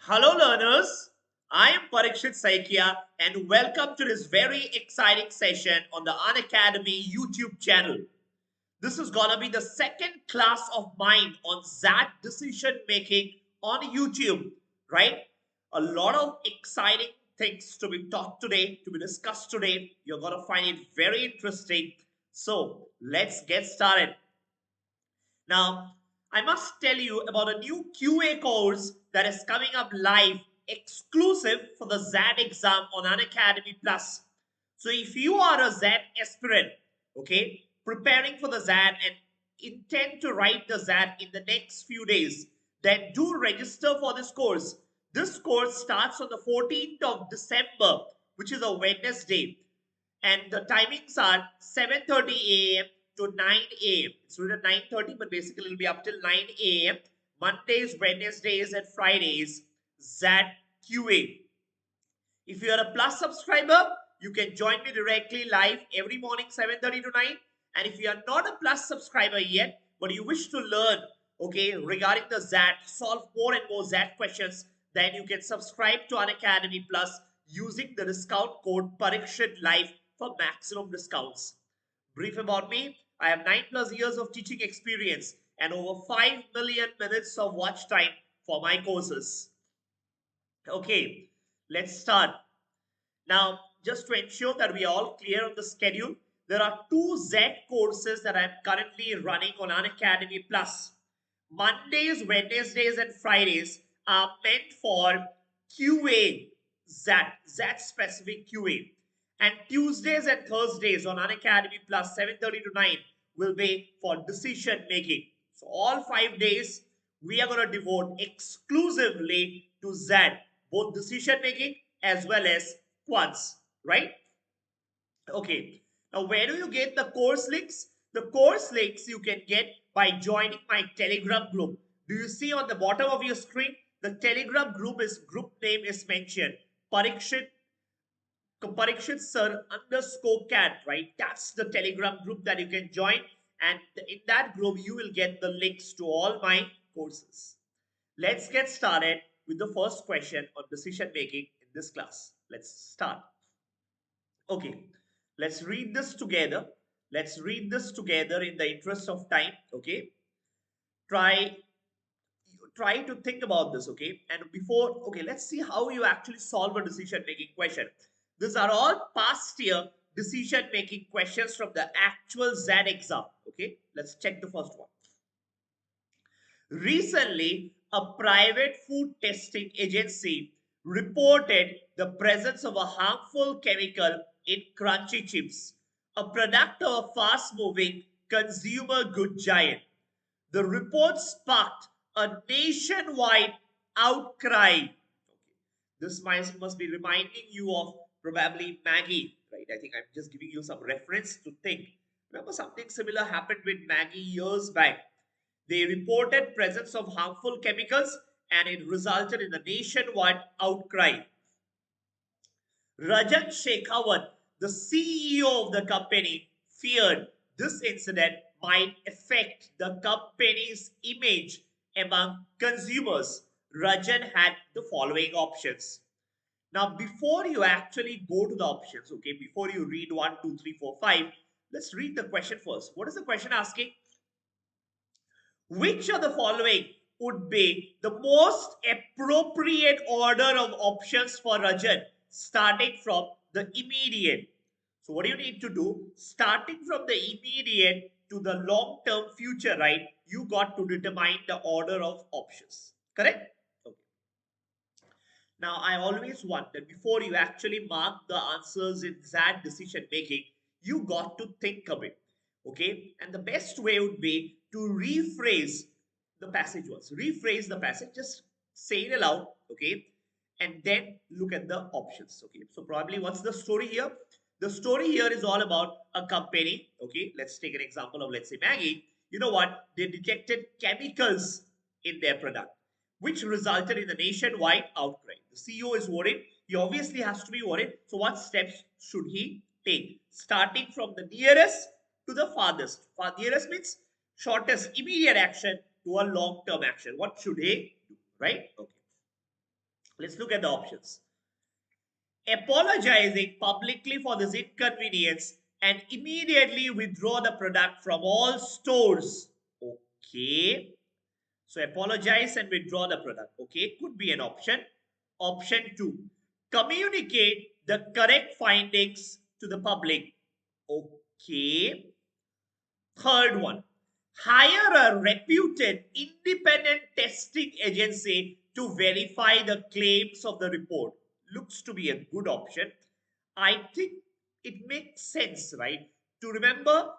Hello learners, I am Parikshit Saikia and welcome to this very exciting session on the Unacademy YouTube channel. This is gonna be the second class of mine on XAT Decision-Making on YouTube, right? A lot of exciting things to be taught today, to be discussed today. You're gonna find it very interesting. So let's get started. Now, I must tell you about a new QA course that is coming up live exclusive for the XAT exam on Unacademy Plus. So if you are a XAT aspirant, okay, preparing for the XAT and intend to write the XAT in the next few days, then do register for this course. This course starts on the 14th of December, which is a Wednesday, and the timings are 7:30 a.m. to 9 a.m. It's written 9:30, but basically it'll be up till 9 a.m. Mondays, Wednesdays, and Fridays. XAT QA. If you are a Plus subscriber, you can join me directly live every morning 7:30 to 9. And if you are not a Plus subscriber yet, but you wish to learn, okay, regarding the XAT, solve more and more XAT questions, then you can subscribe to Unacademy Plus using the discount code Parikshit Live for maximum discounts. Brief about me: I have 9+ years of teaching experience and over 5 million minutes of watch time for my courses. Okay, let's start. Now, just to ensure that we are all clear on the schedule, there are two XAT courses that I'm currently running on Unacademy Plus. Mondays, Wednesdays, and Fridays are meant for QA XAT specific QA. And Tuesdays and Thursdays on Unacademy Plus 7:30 to 9 will be for decision making. So all 5 days we are going to devote exclusively to XAT, both decision making as well as quants, right? Okay. Now, where do you get the course links? The course links you can get by joining my Telegram group. Do you see on the bottom of your screen? The Telegram group name is mentioned. Parikshit Sir underscore cat, right? That's the Telegram group that you can join. And in that group, you will get the links to all my courses. Let's get started with the first question on decision making in this class. Let's start. Okay, let's read this together. Let's read this together in the interest of time. Okay, try try to think about this. Okay, and before, okay, let's see how you actually solve a decision making question. These are all past year decision making questions from the actual XAT exam. Okay, let's check the first one. Recently, a private food testing agency reported the presence of a harmful chemical in crunchy chips, a product of a fast moving consumer good giant. The report sparked a nationwide outcry. This must be reminding you of probably Maggie, right? I think I'm just giving you some reference to think. Remember, something similar happened with Maggie years back. They reported presence of harmful chemicals and it resulted in a nationwide outcry. Rajan Shekhawat, the CEO of the company, feared this incident might affect the company's image among consumers. Rajan had the following options. Now, before you actually go to the options, okay, before you read 1, 2, 3, 4, 5, let's read the question first. What is the question asking? Which of the following would be the most appropriate order of options for Rajan, starting from the immediate? So, what do you need to do? Starting from the immediate to the long term future, right? You got to determine the order of options. Correct? Okay. Now, I always want that before you actually mark the answers in XAT decision making, you got to think of it. Okay. And the best way would be to rephrase the passage once. Rephrase the passage, just say it aloud. Okay. And then look at the options. Okay. So, probably what's the story here? The story here is all about a company. Okay. Let's take an example of, let's say, Maggie. You know what? They detected chemicals in their product, which resulted in a nationwide outcry. The CEO is worried. He obviously has to be worried. So, what steps should he take? Starting from the nearest to the farthest. Nearest means shortest, immediate action to a long term action. What should he do? Right? Okay. Let's look at the options. Apologizing publicly for this inconvenience and immediately withdraw the product from all stores. Okay. So apologize and withdraw the product. Okay, could be an option. Option two, communicate the correct findings to the public. Okay. Third one, hire a reputed independent testing agency to verify the claims of the report. Looks to be a good option. I think it makes sense, right? To remember,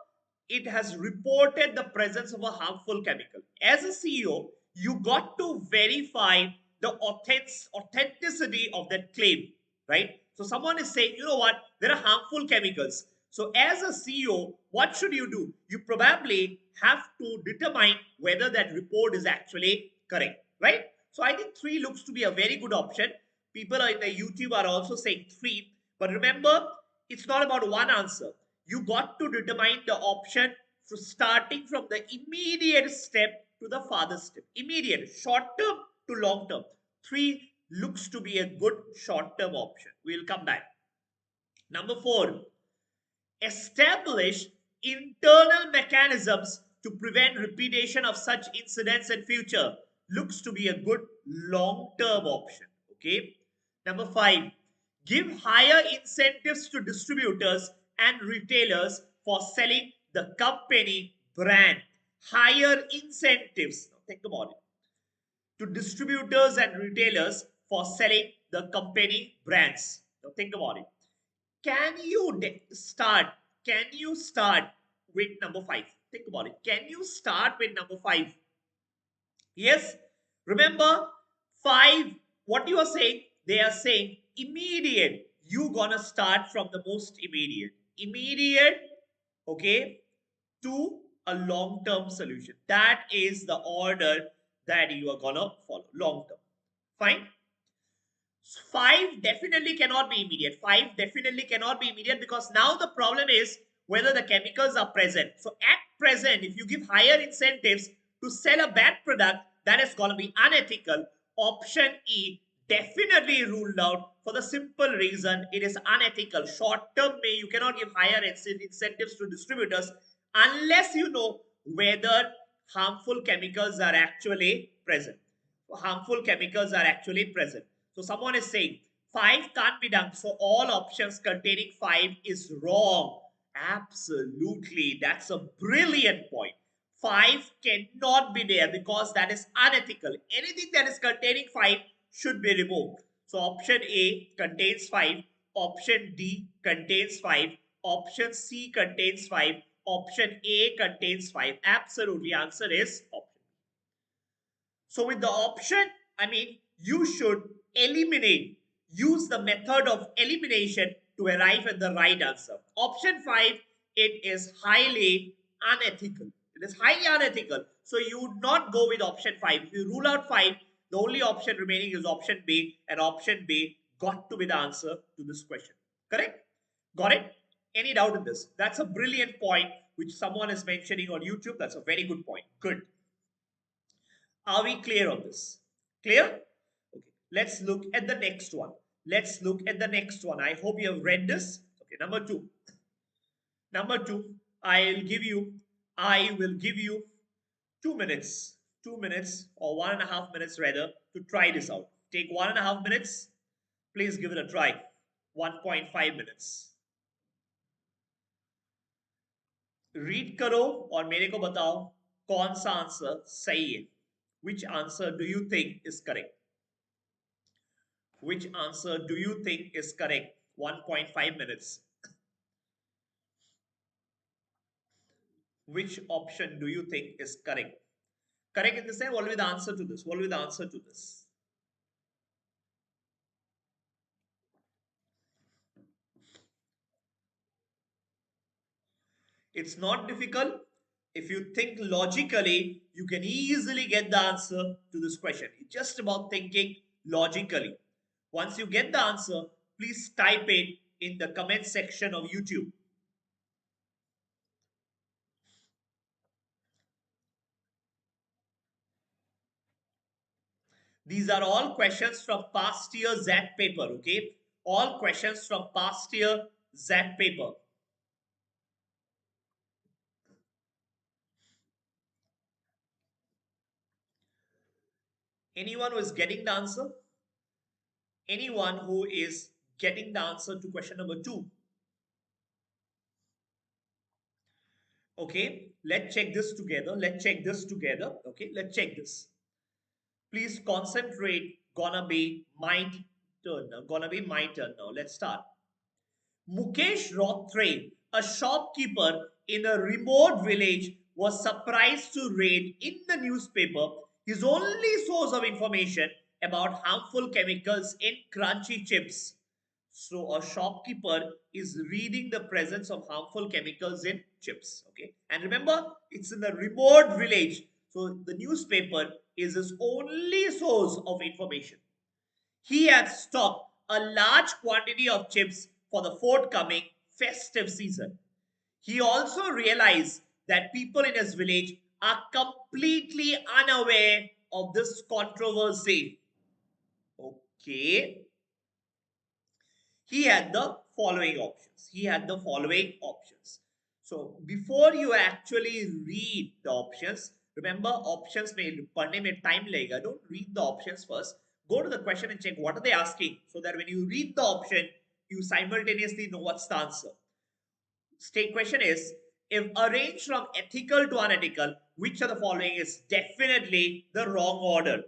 it has reported the presence of a harmful chemical. As a CEO, you got to verify the authenticity of that claim, right? So someone is saying, you know what, there are harmful chemicals. So as a CEO, what should you do? You probably have to determine whether that report is actually correct, right? So I think three looks to be a very good option. People in the YouTube are also saying three, but remember, it's not about one answer. You got to determine the option for starting from the immediate step to the farthest step. Immediate, short term to long term. Three looks to be a good short term option. We'll come back. Number four, establish internal mechanisms to prevent repetition of such incidents in future. Looks to be a good long-term option. Okay. Number five, give higher incentives to distributors and retailers for selling the company brand. Higher incentives. Now think about it. To distributors and retailers for selling the company brands. Now think about it. Can you start? Can you start with number five? Think about it. Can you start with number five? Yes. Remember, five, what you are saying, they are saying immediate. You gonna start from the most immediate. Immediate, okay, to a long-term solution. That is the order that you are gonna follow. Long-term. Fine. Five definitely cannot be immediate. Five definitely cannot be immediate because now the problem is whether the chemicals are present. So at present, if you give higher incentives to sell a bad product, that is going to be unethical. Option E definitely ruled out for the simple reason it is unethical. Short term may you cannot give higher incentives to distributors unless you know whether harmful chemicals are actually present. Harmful chemicals are actually present. So someone is saying 5 can't be done. So all options containing 5 is wrong. Absolutely. That's a brilliant point. 5 cannot be there because that is unethical. Anything that is containing 5 should be removed. So option A contains 5. Option D contains 5. Option C contains 5. Option A contains 5. Absolutely. Answer is option. So with the option, I mean, you should eliminate, use the method of elimination to arrive at the right answer. Option 5, it is highly unethical. It is highly unethical. So you would not go with option 5. If you rule out 5, the only option remaining is option B, and option B got to be the answer to this question. Correct? Got it? Any doubt in this? That's a brilliant point which someone is mentioning on YouTube. That's a very good point. Good. Are we clear on this? Clear? Okay. Let's look at the next one. Let's look at the next one. I hope you have read this. Okay. Number two. Number two. I will give you 2 minutes. 2 minutes or 1.5 minutes rather to try this out. Take 1.5 minutes. Please give it a try. 1.5 minutes. Read करो और मेरे को बताओ कौन सा answer सही है. Which answer do you think is correct? Which answer do you think is correct? 1.5 minutes. Which option do you think is correct? Correct in the sense, what will be the answer to this? What will be the answer to this? It's not difficult. If you think logically, you can easily get the answer to this question. It's just about thinking logically. Once you get the answer, please type it in the comment section of YouTube. These are all questions from past year XAT paper, okay? All questions from past year XAT paper. Anyone who is getting the answer? Anyone who is getting the answer to question number 2? Okay, let's check this together. Let's check this together. Okay, let's check this. Please concentrate. Gonna be my turn now. Gonna be my turn now. Let's start. Mukesh Rothre, a shopkeeper in a remote village, was surprised to read in the newspaper his only source of information about harmful chemicals in crunchy chips. So a shopkeeper is reading the presence of harmful chemicals in chips. Okay, and remember, it's in a remote village, so the newspaper is his only source of information. He had stocked a large quantity of chips for the forthcoming festive season. He also realized that people in his village are completely unaware of this controversy. Okay, he had the following options. He had the following options. So before you actually read the options, remember options may पढ़ने में time लगेगा. Don't read the options first. Go to the question and check what are they asking, so that when you read the option, you simultaneously know what's the answer. State question is, if arranged from ethical to unethical, which of the following is definitely the wrong order?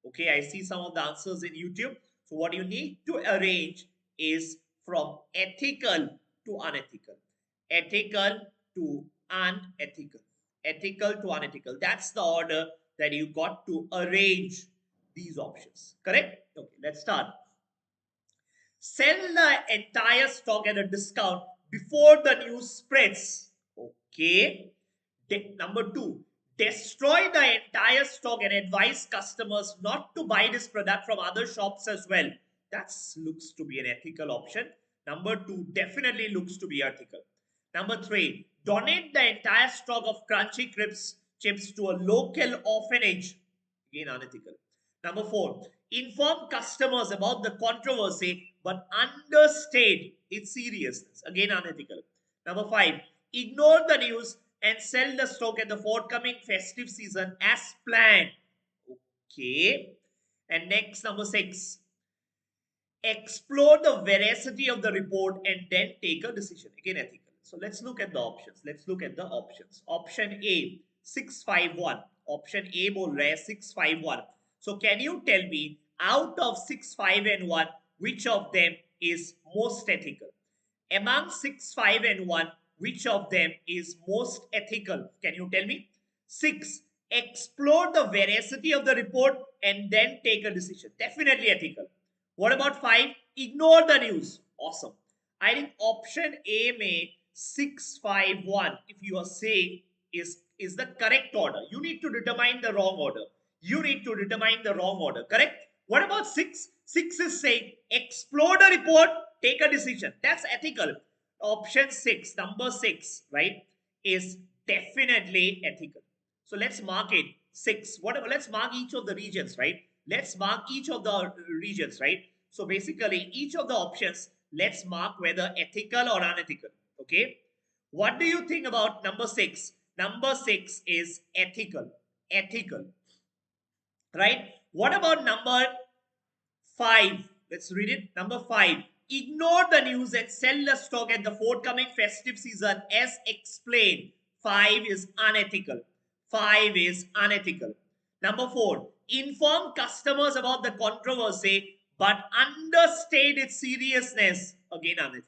Okay, I see some of the answers in YouTube. So what you need to arrange is from ethical to unethical. Ethical to unethical. Ethical to unethical. That's the order that you got to arrange these options. Correct? Okay, let's start. Sell the entire stock at a discount before the news spreads. Okay. Number 2, destroy the entire stock and advise customers not to buy this product from other shops as well. That looks to be an ethical option. Number 2 definitely looks to be ethical. Number 3, donate the entire stock of crunchy crisps chips to a local orphanage. Again, unethical. Number 4, inform customers about the controversy but understate its seriousness. Again, unethical. Number 5, ignore the news and sell the stock at the forthcoming festive season as planned. Okay. And next, number 6, explore the veracity of the report and then take a decision. Again, ethical. So let's look at the options. Let's look at the options. Option A, 651. Option A बोल रहा है 651. So can you tell me, out of 6, 5 and 1, which of them is most ethical? Among 6, 5 and 1, which of them is most ethical? Can you tell me? 6, explore the veracity of the report and then take a decision. Definitely ethical. What about 5? Ignore the news. Awesome. I think option A may 651, if you are saying, is the correct order. You need to determine the wrong order. You need to determine the wrong order. Correct? What about 6? 6 is saying explore the report, take a decision. That's ethical. Option 6, number 6, right, is definitely ethical. So let's mark it 6. Whatever. Let's mark each of the regions, right? Let's mark each of the regions, right? So basically, each of the options, let's mark whether ethical or unethical. Okay. What do you think about number 6? Number 6 is ethical. Ethical. Right? What about number 5? Let's read it. Number 5. Ignore the news and sell the stock at the forthcoming festive season as explained. 5 is unethical. 5 is unethical. Number 4. Inform customers about the controversy but understate its seriousness. Again, unethical.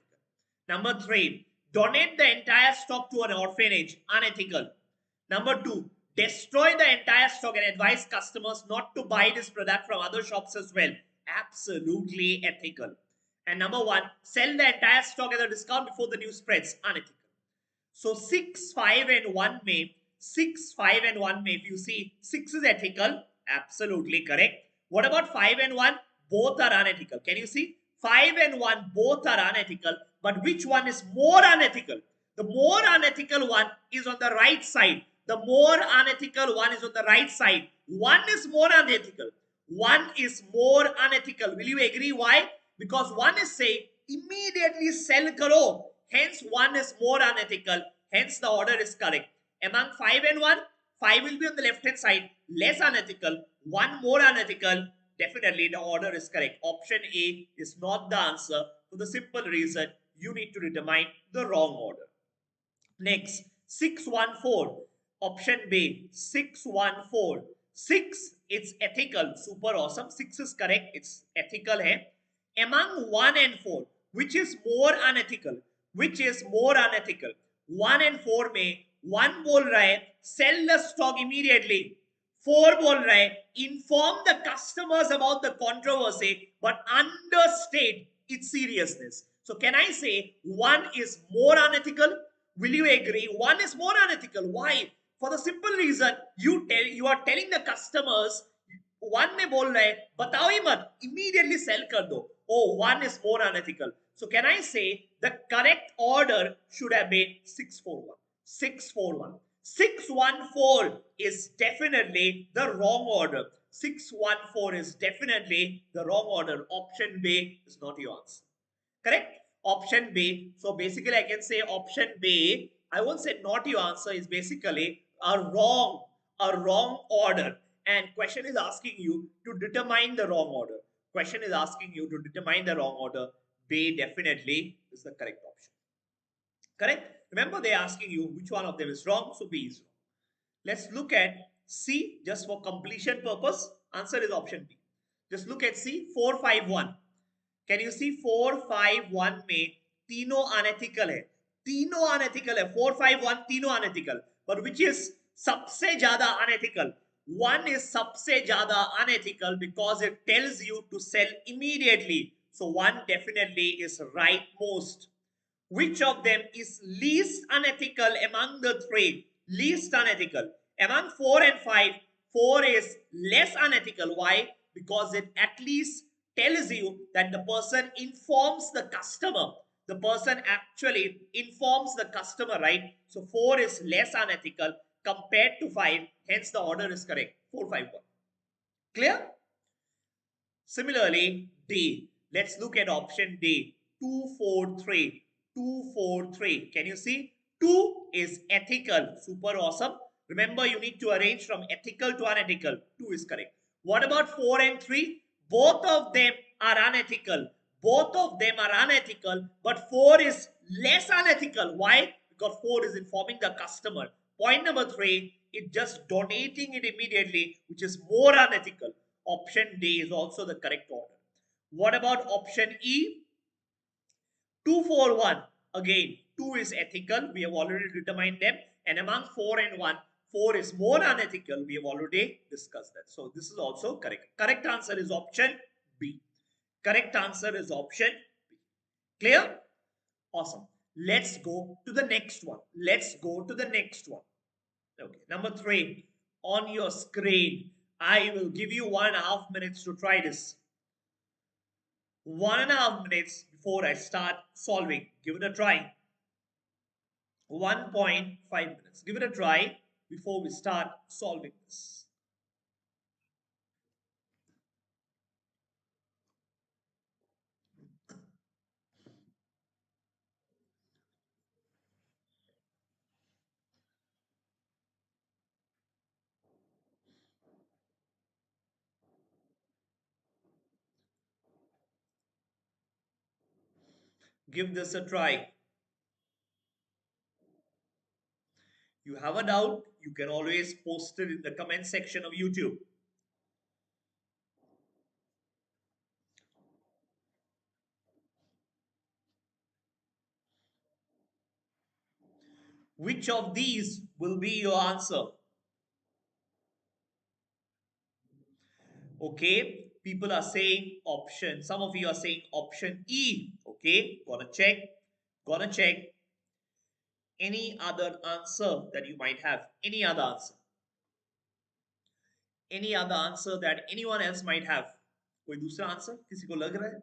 Number 3. Donate the entire stock to an orphanage. Unethical. Number 2. Destroy the entire stock and advise customers not to buy this product from other shops as well. Absolutely ethical. And number 1, sell the entire stock at a discount before the news spreads. Unethical. So 6, 5 and 1 may. 6, 5 and 1 may. If you see, 6 is ethical. Absolutely correct. What about 5 and 1? Both are unethical. Can you see? 5 and 1 both are unethical. But which one is more unethical? The more unethical one is on the right side. The more unethical one is on the right side. One is more unethical. one is more unethical. Will you agree why? Because one is saying immediately sell karo. Hence, one is more unethical. Hence, the order is correct. Among 5 and 1, 5 will be on the left hand side, less unethical, 1 more unethical. Definitely, the order is correct. Option A is not the answer for the simple reason you need to determine the wrong order. Next, 614. Option B, 614. 6, it's ethical. Super awesome. 6 is correct. It's ethical. Hai. Among 1 and 4, which is more unethical? Which is more unethical? 1 and 4 में 1 बोल रहा है sell the stock immediately. 4 बोल रहा है inform the customers about the controversy but understate its seriousness. So can I say 1 is more unethical? Will you agree? 1 is more unethical. Why? For the simple reason you are telling the customers 1 में बोल रहा है बताओ ही मत, immediately sell कर दो. Oh, 1 is more unethical. So can I say the correct order should have been 641. 641. 614 is definitely the wrong order. 614 is definitely the wrong order. Option B is not your answer. Correct? Option B. So basically, I can say option B. I won't say not your answer is basically a wrong order. And question is asking you to determine the wrong order. Question is asking you to determine the wrong order. B definitely is the correct option. Correct? Remember, they're asking you which one of them is wrong. So B is wrong. Let's look at C just for completion purpose. Answer is option B. Just look at C 451. Can you see 451 में तीनों unethical है. तीनों unethical है. 451 तीनों unethical. But which is सबसे ज्यादा unethical? One is सबसे ज्यादा unethical because it tells you to sell immediately. So one definitely is rightmost. Which of them is least unethical among the three? Least unethical. Among 4 and 5, 4 is less unethical. Why? Because it at least tells you that the person informs the customer. The person actually informs the customer, right? So 4 is less unethical compared to 5. Hence the order is correct. 4, 5, 1. Clear? Similarly, D. Let's look at option D. 2, 4, 3. 2, 4, 3. Can you see? 2 is ethical. Super awesome. Remember, you need to arrange from ethical to unethical. 2 is correct. What about 4 and 3? Both of them are unethical. Both of them are unethical, but 4 is less unethical. Why? Because 4 is informing the customer. Point number 3, it's just donating it immediately, which is more unethical. Option D is also the correct order. What about option E? 241. Again, 2 is ethical. We have already determined them. And among 4 and 1, 4 is more unethical. We have already discussed that. So this is also correct. Correct answer is option B. Correct answer is option B. Clear? Awesome. Let's go to the next one. Let's go to the next one. Okay. Number 3. On your screen, I will give you 1.5 minutes to try this. 1.5 minutes before I start solving. Give it a try. 1.5 minutes. Give it a try before we start solving this. Give this a try. You have a doubt, you can always post it in the comment section of YouTube. Which of these will be your answer? Okay, people are saying option. Some of you are saying option E. Okay, gonna check. Gonna check. Any other answer that you might have? Any other answer? Any other answer that anyone else might have? कोई दूसरा answer किसी को लग रहा है?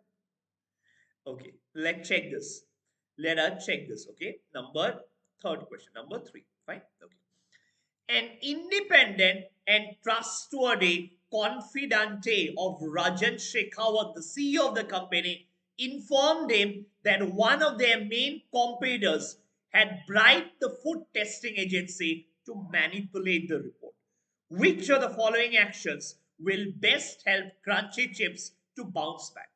Okay, let's check this. Let us check this. Okay, third question. Number 3. Fine. Okay. An independent and trustworthy confidante of Rajan Shekhawat, the CEO of the company, informed him that one of their main competitors had bribed the food testing agency to manipulate the report. Which of the following actions will best help Crunchy Chips to bounce back?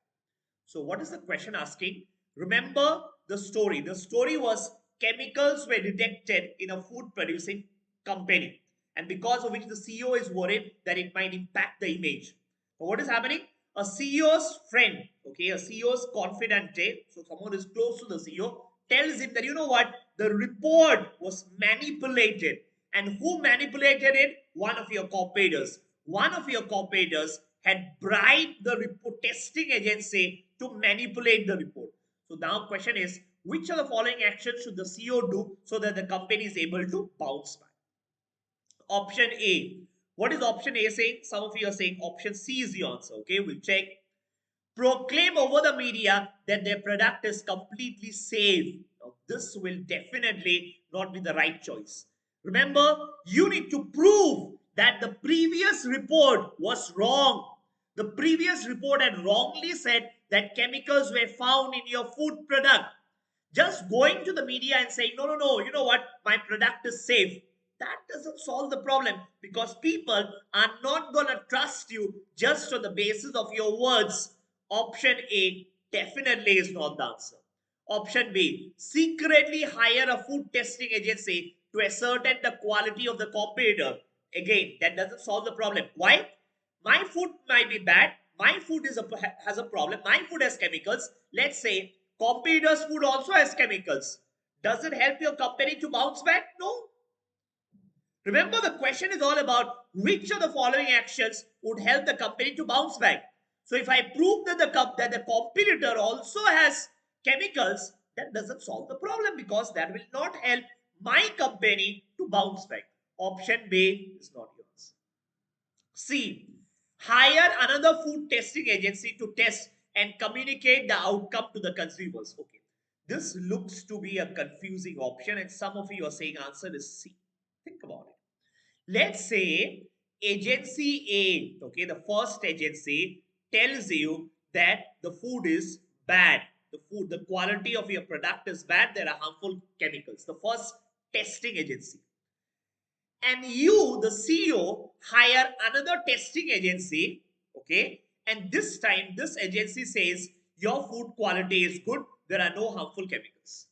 So, what is the question asking? Remember the story. The story was chemicals were detected in a food producing company, and because of which the CEO is worried that it might impact the image. So, what is happening? A CEO's friend, okay, a CEO's confidante, so someone is close to the CEO, tells him that you know what, the report was manipulated. And who manipulated it? One of your competitors. One of your competitors had bribed the report testing agency to manipulate the report. So now question is, which of the following actions should the CEO do so that the company is able to bounce back? Option A. What is option A saying? Some of you are saying option C is the answer. Okay, we'll check. Proclaim over the media that their product is completely safe. Now, this will definitely not be the right choice. Remember, you need to prove that the previous report was wrong. The previous report had wrongly said that chemicals were found in your food product. Just going to the media and saying, no, no, no, you know what, my product is safe, that doesn't solve the problem, because people are not going to trust you just on the basis of your words. Option A definitely is not the answer. Option B, secretly hire a food testing agency to ascertain the quality of the competitor. Again, that doesn't solve the problem. Why? My food might be bad. My food has a problem. My food has chemicals. Let's say competitors' food also has chemicals. Does it help your company to bounce back? No. Remember, the question is all about which of the following actions would help the company to bounce back. So if I prove that the competitor also has chemicals, that doesn't solve the problem, because that will not help my company to bounce back. Option B is not yours. C. Hire another food testing agency to test and communicate the outcome to the consumers. Okay. This looks to be a confusing option, and some of you are saying answer is C. Think about it. Let's say agency A, okay, the first agency tells you that the food is bad. The quality of your product is bad. There are harmful chemicals. The first testing agency. And you, the CEO, hire another testing agency, okay? And this time, this agency says your food quality is good. There are no harmful chemicals.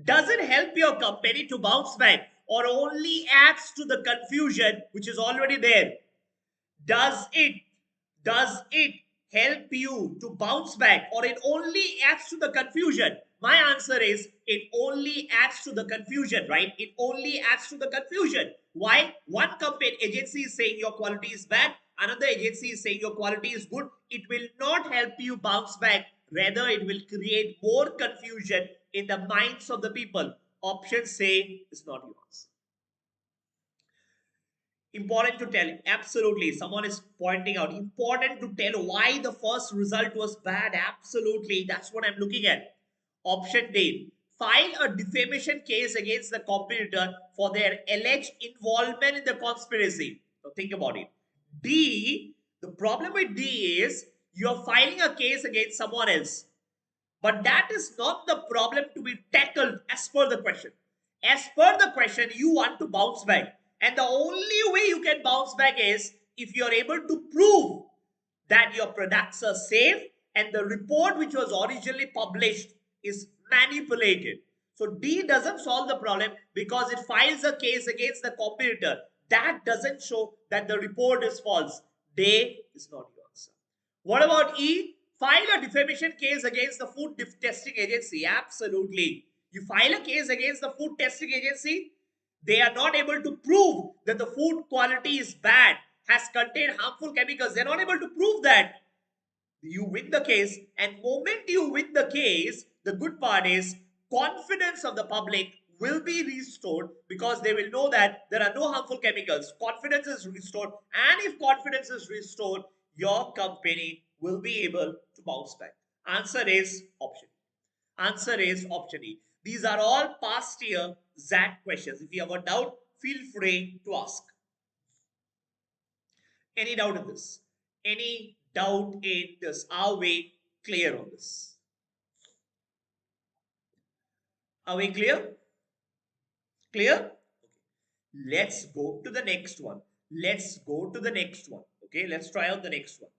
Does it help your company to bounce back, or only adds to the confusion which is already there? Does it help you to bounce back, or it only adds to the confusion? My answer is it only adds to the confusion, right? It only adds to the confusion. Why? One company agency is saying your quality is bad, another agency is saying your quality is good. It will not help you bounce back. Rather, it will create more confusion in the minds of the people. Option C is not yours. Important to tell, absolutely. Someone is pointing out, important to tell why the first result was bad. Absolutely. That's what I'm looking at. Option D, file a defamation case against the competitor for their alleged involvement in the conspiracy. So think about it. D, the problem with D is you're filing a case against someone else. But that is not the problem to be tackled as per the question. As per the question, you want to bounce back. And the only way you can bounce back is if you're able to prove that your products are safe and the report which was originally published is manipulated. So D doesn't solve the problem because it files a case against the competitor. That doesn't show that the report is false. D is not your answer. What about E? File a defamation case against the food testing agency. Absolutely. You file a case against the food testing agency. They are not able to prove that the food quality is bad, has contained harmful chemicals. They're not able to prove that. You win the case, and moment you win the case, the good part is confidence of the public will be restored, because they will know that there are no harmful chemicals. Confidence is restored, and if confidence is restored, your company will be able to bounce back. Answer is option. Answer is option E. These are all past year XAT questions. If you have a doubt, feel free to ask. Any doubt in this? Any doubt in this? Are we clear on this? Are we clear? Clear? Let's go to the next one. Let's go to the next one. Okay, let's try out the next one.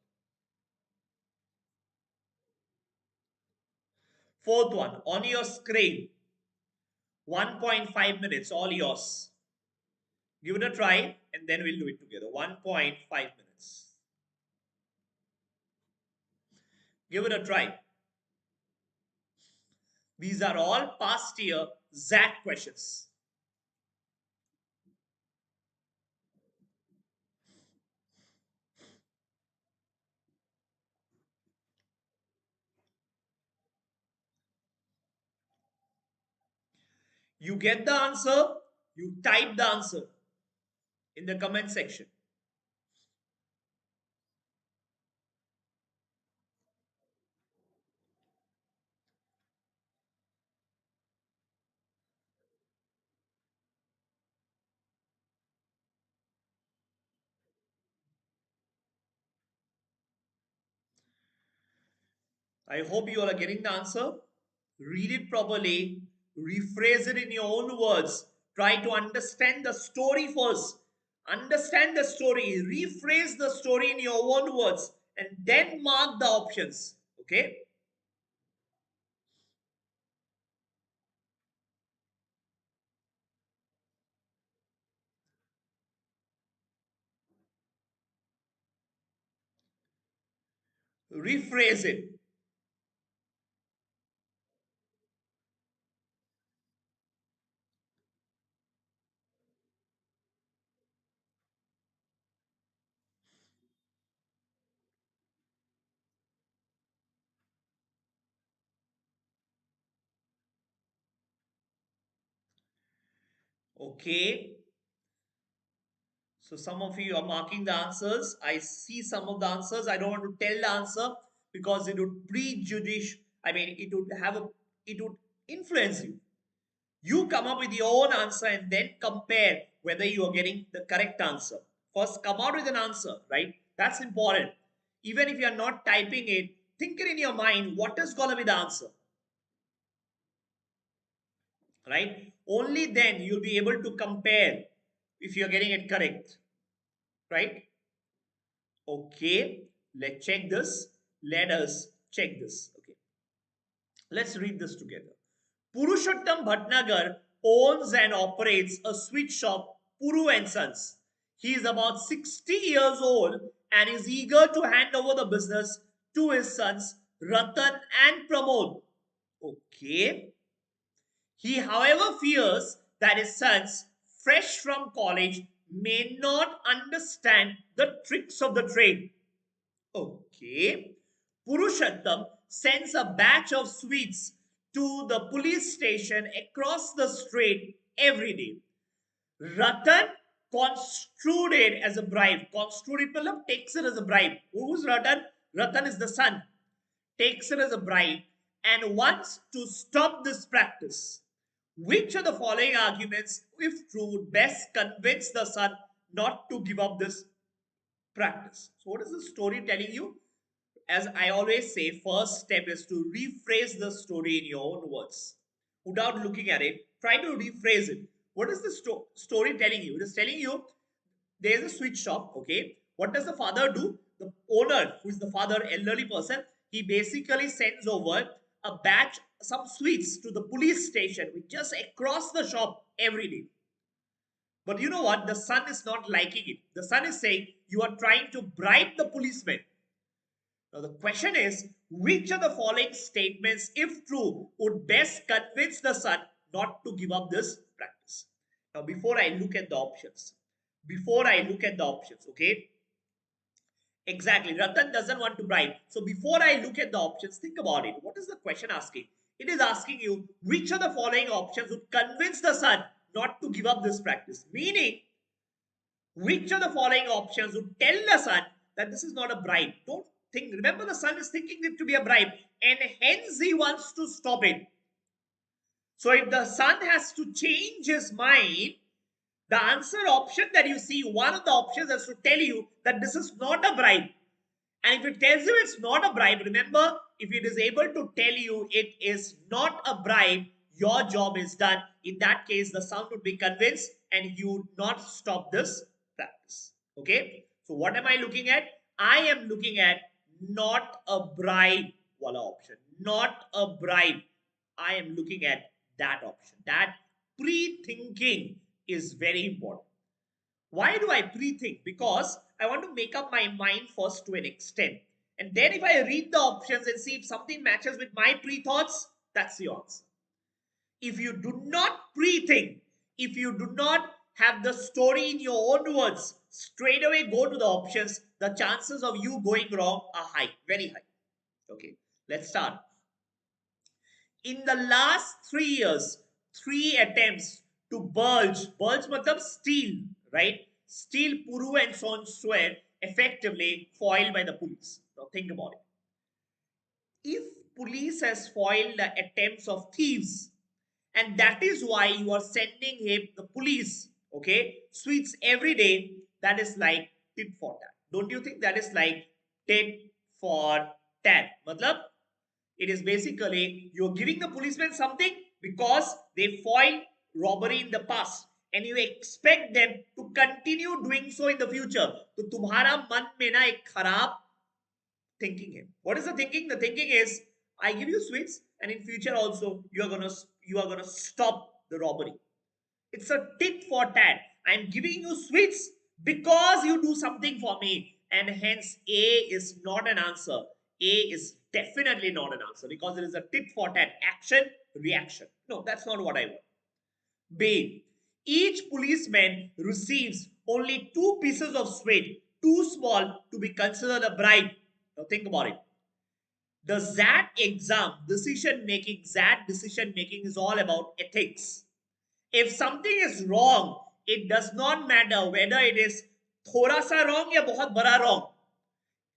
Fourth one on your screen. 1.5 minutes, all yours. Give it a try and then we'll do it together. 1.5 minutes. Give it a try. These are all past year XAT questions. You get the answer, you type the answer in the comment section. I hope you all are getting the answer. Read it properly, rephrase it in your own words. Try to understand the story first. Understand the story, rephrase the story in your own words, and then mark the options. Okay? Rephrase it. Okay. So some of you are marking the answers. I see some of the answers. I don't want to tell the answer because it would prejudice. I mean, it would influence you. You come up with your own answer and then compare whether you are getting the correct answer. First, come out with an answer, right? That's important. Even if you are not typing it, think it in your mind. What is going to be the answer, right? Only then you'll be able to compare if you're getting it correct, right? Okay, let's check this. Let us check this. Okay, let's read this together. Purushottam Bhatnagar owns and operates a sweet shop, Puru and Sons. He is about 60 years old and is eager to hand over the business to his sons, Ratan and Pramod. Okay. He, however, fears that his sons, fresh from college, may not understand the tricks of the trade. Okay. Purushottam sends a batch of sweets to the police station across the street every day. Ratan construed it as a bribe. Construed it, matlab, takes it as a bribe. Who's Ratan? Ratan is the son. Takes it as a bribe and wants to stop this practice. Which of the following arguments, if true, would best convince the son not to give up this practice? So, what is the story telling you? As I always say, first step is to rephrase the story in your own words. Without looking at it, try to rephrase it. What is the story telling you? It is telling you there is a sweet shop, okay? What does the father do? The owner, who is the father, elderly person, he basically sends over a batch, some sweets to the police station, which just across the shop every day. But you know what? The son is not liking it. The son is saying, you are trying to bribe the policeman. Now, the question is, which of the following statements, if true, would best convince the son not to give up this practice? Now, before I look at the options, okay? Exactly. Ratan doesn't want to bribe. So, before I look at the options, think about it. What is the question asking? It is asking you, which of the following options would convince the son not to give up this practice? Meaning, which of the following options would tell the son that this is not a bribe? Don't think, remember, the son is thinking it to be a bribe and hence he wants to stop it. So if the son has to change his mind, The answer option that you see, one of the options is to tell you that this is not a bribe. And if it tells you it's not a bribe, remember, if it is able to tell you it is not a bribe, your job is done. In that case, the son would be convinced and you would not stop this practice. Okay. So what am I looking at? I am looking at not a bribe wala option. Not a bribe. I am looking at that option. That pre-thinking is very important. Why do I pre-think? Because I want to make up my mind first to an extent. And then if I read the options and see if something matches with my pre-thoughts, that's the answer. If you do not pre-think, if you do not have the story in your own words, straight away go to the options, the chances of you going wrong are high, very high. Okay, let's start. In the last 3 years, 3 attempts to bulge matlab steal, right? Steal Puru and Son Swear effectively foiled by the police. Now think about it. If police has foiled the attempts of thieves, and that is why you are sending him the police, okay, sweets every day, that is like tit for tat. Don't you think that is like tit for tat? Matlab, it is basically you're giving the policemen something because they foiled robbery in the past and you expect them to continue doing so in the future. तो तुम्हारा मन में ना एक खराब thinking है. What is the thinking? The thinking is I give you sweets and in future also you are gonna stop the robbery. It's a tit for tat. I'm giving you sweets because you do something for me. And hence, A is not an answer. A is definitely not an answer because it is a tit for tat action reaction. No, that's not what I want. B. Each policeman receives only 2 pieces of sweet, too small to be considered a bribe. Now think about it. The XAT decision making is all about ethics. If something is wrong, it does not matter whether it is thoda sa wrong ya bahut bada wrong.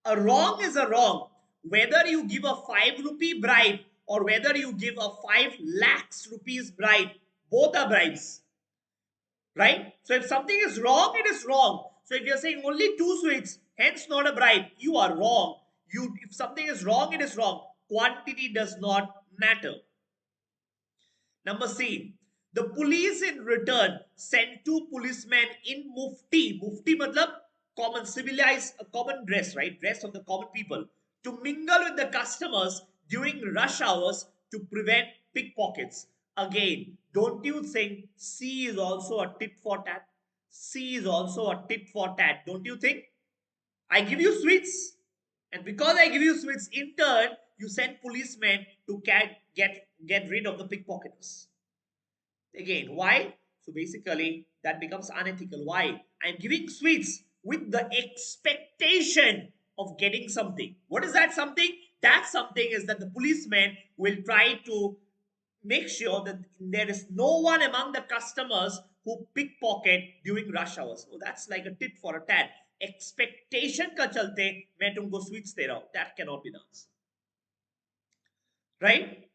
A wrong is a wrong. Whether you give a 5 rupee bribe or whether you give a 5 lakhs rupees bribe, both are bribes. Right? So if something is wrong, it is wrong. So if you're saying only 2 sweets, hence not a bribe, you are wrong. If something is wrong, it is wrong. Quantity does not matter. Number C. The police in return sent 2 policemen in mufti. Mufti matlab common, civilized, common dress, right? Dress of the common people to mingle with the customers during rush hours to prevent pickpockets. Again, don't you think C is also a tit for tat? C is also a tit for tat. Don't you think? I give you sweets, and because I give you sweets, in turn, you send policemen to get rid of the pickpocketers. Again, why? So basically, that becomes unethical. Why? I'm giving sweets with the expectation of getting something. What is that something? That something is that the policeman will try to make sure that there is no one among the customers who pickpocket during rush hours. So that's like a tit for a tat. Expectation ka chalte main tumko sweets de raha hu. That cannot be done. Right?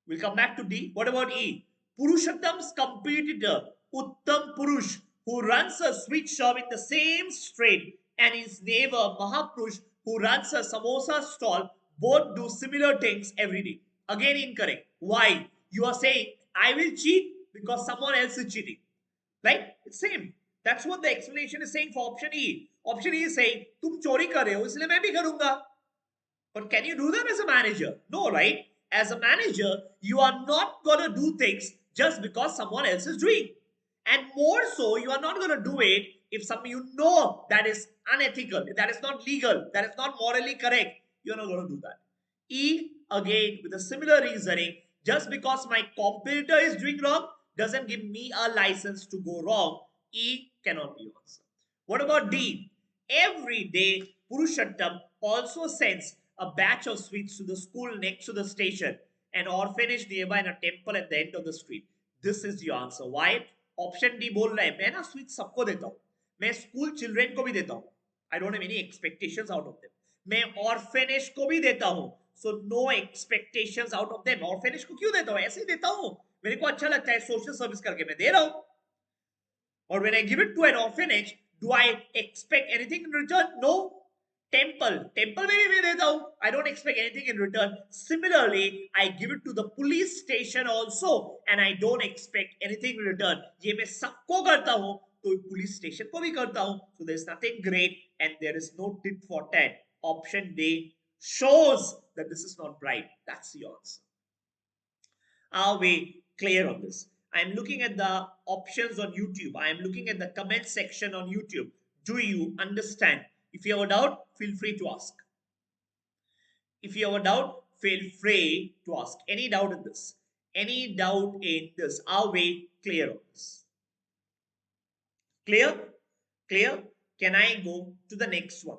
We'll come back to D. What about E? Purushottam's competitor, Uttam Purush, who runs a sweet shop in the same street, and his neighbor Mahapurush, who runs a samosa stall, both do similar things every day. Again, incorrect. Why? You are saying, I will cheat because someone else is cheating. Right? It's same. That's what the explanation is saying for option E. Option E is saying, तुम चोरी कर रहे हो इसलिए मैं भी करूंगा. But can you do that as a manager? No, right? As a manager, you are not going to do things just because someone else is doing. And more so, you are not going to do it if something you know that is unethical, that is not legal, that is not morally correct. You're not going to do that. E, again, with a similar reasoning, just because my competitor is doing wrong doesn't give me a license to go wrong. E cannot be answered. What about D? Every day, Purushottam also sends a batch of sweets to the school next to the station, an orphanage nearby, and a temple at the end of the street. This is the answer. Why? Option D बोल रहा है मैं ना sweet सबको देता हूँ, मैं school children को भी देता हूँ. I don't have any expectations out of them. मैं orphanage को भी देता हूँ, so no expectations out of them. orphanage को क्यों देता हूँ? ऐसे ही देता हूँ, मेरे को अच्छा लगता है, सोशल सर्विस करके मैं दे रहा हूँ. Or when I give it to an orphanage, do I expect anything in return? No. Temple में भी देता हूँ. I don't expect anything in return. Similarly, I give it to the police station also, and I don't expect anything in return. ये मैं सबको करता हूँ, तो police station को भी करता हूँ. So there's nothing great, and there is no tit for tat. Option D shows that this is not bribe. That's the answer. Are we clear on this? I'm looking at the options on YouTube. I'm looking at the comment section on YouTube. Do you understand? If you have a doubt, feel free to ask. If you have a doubt, feel free to ask. Any doubt in this? Any doubt in this? Are we clear on this? Clear? Clear? Can I go to the next one?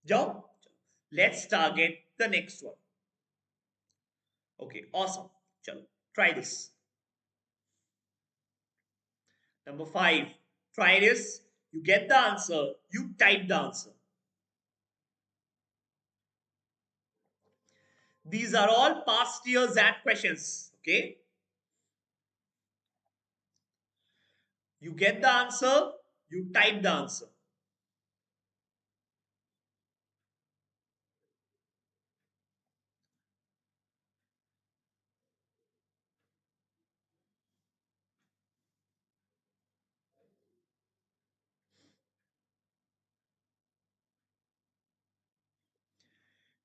Joe? Let's target the next one. Okay, awesome. Chalo, try this. Number 5, try this. You get the answer, you type the answer. These are all past year XAT questions. Okay. You get the answer, you type the answer.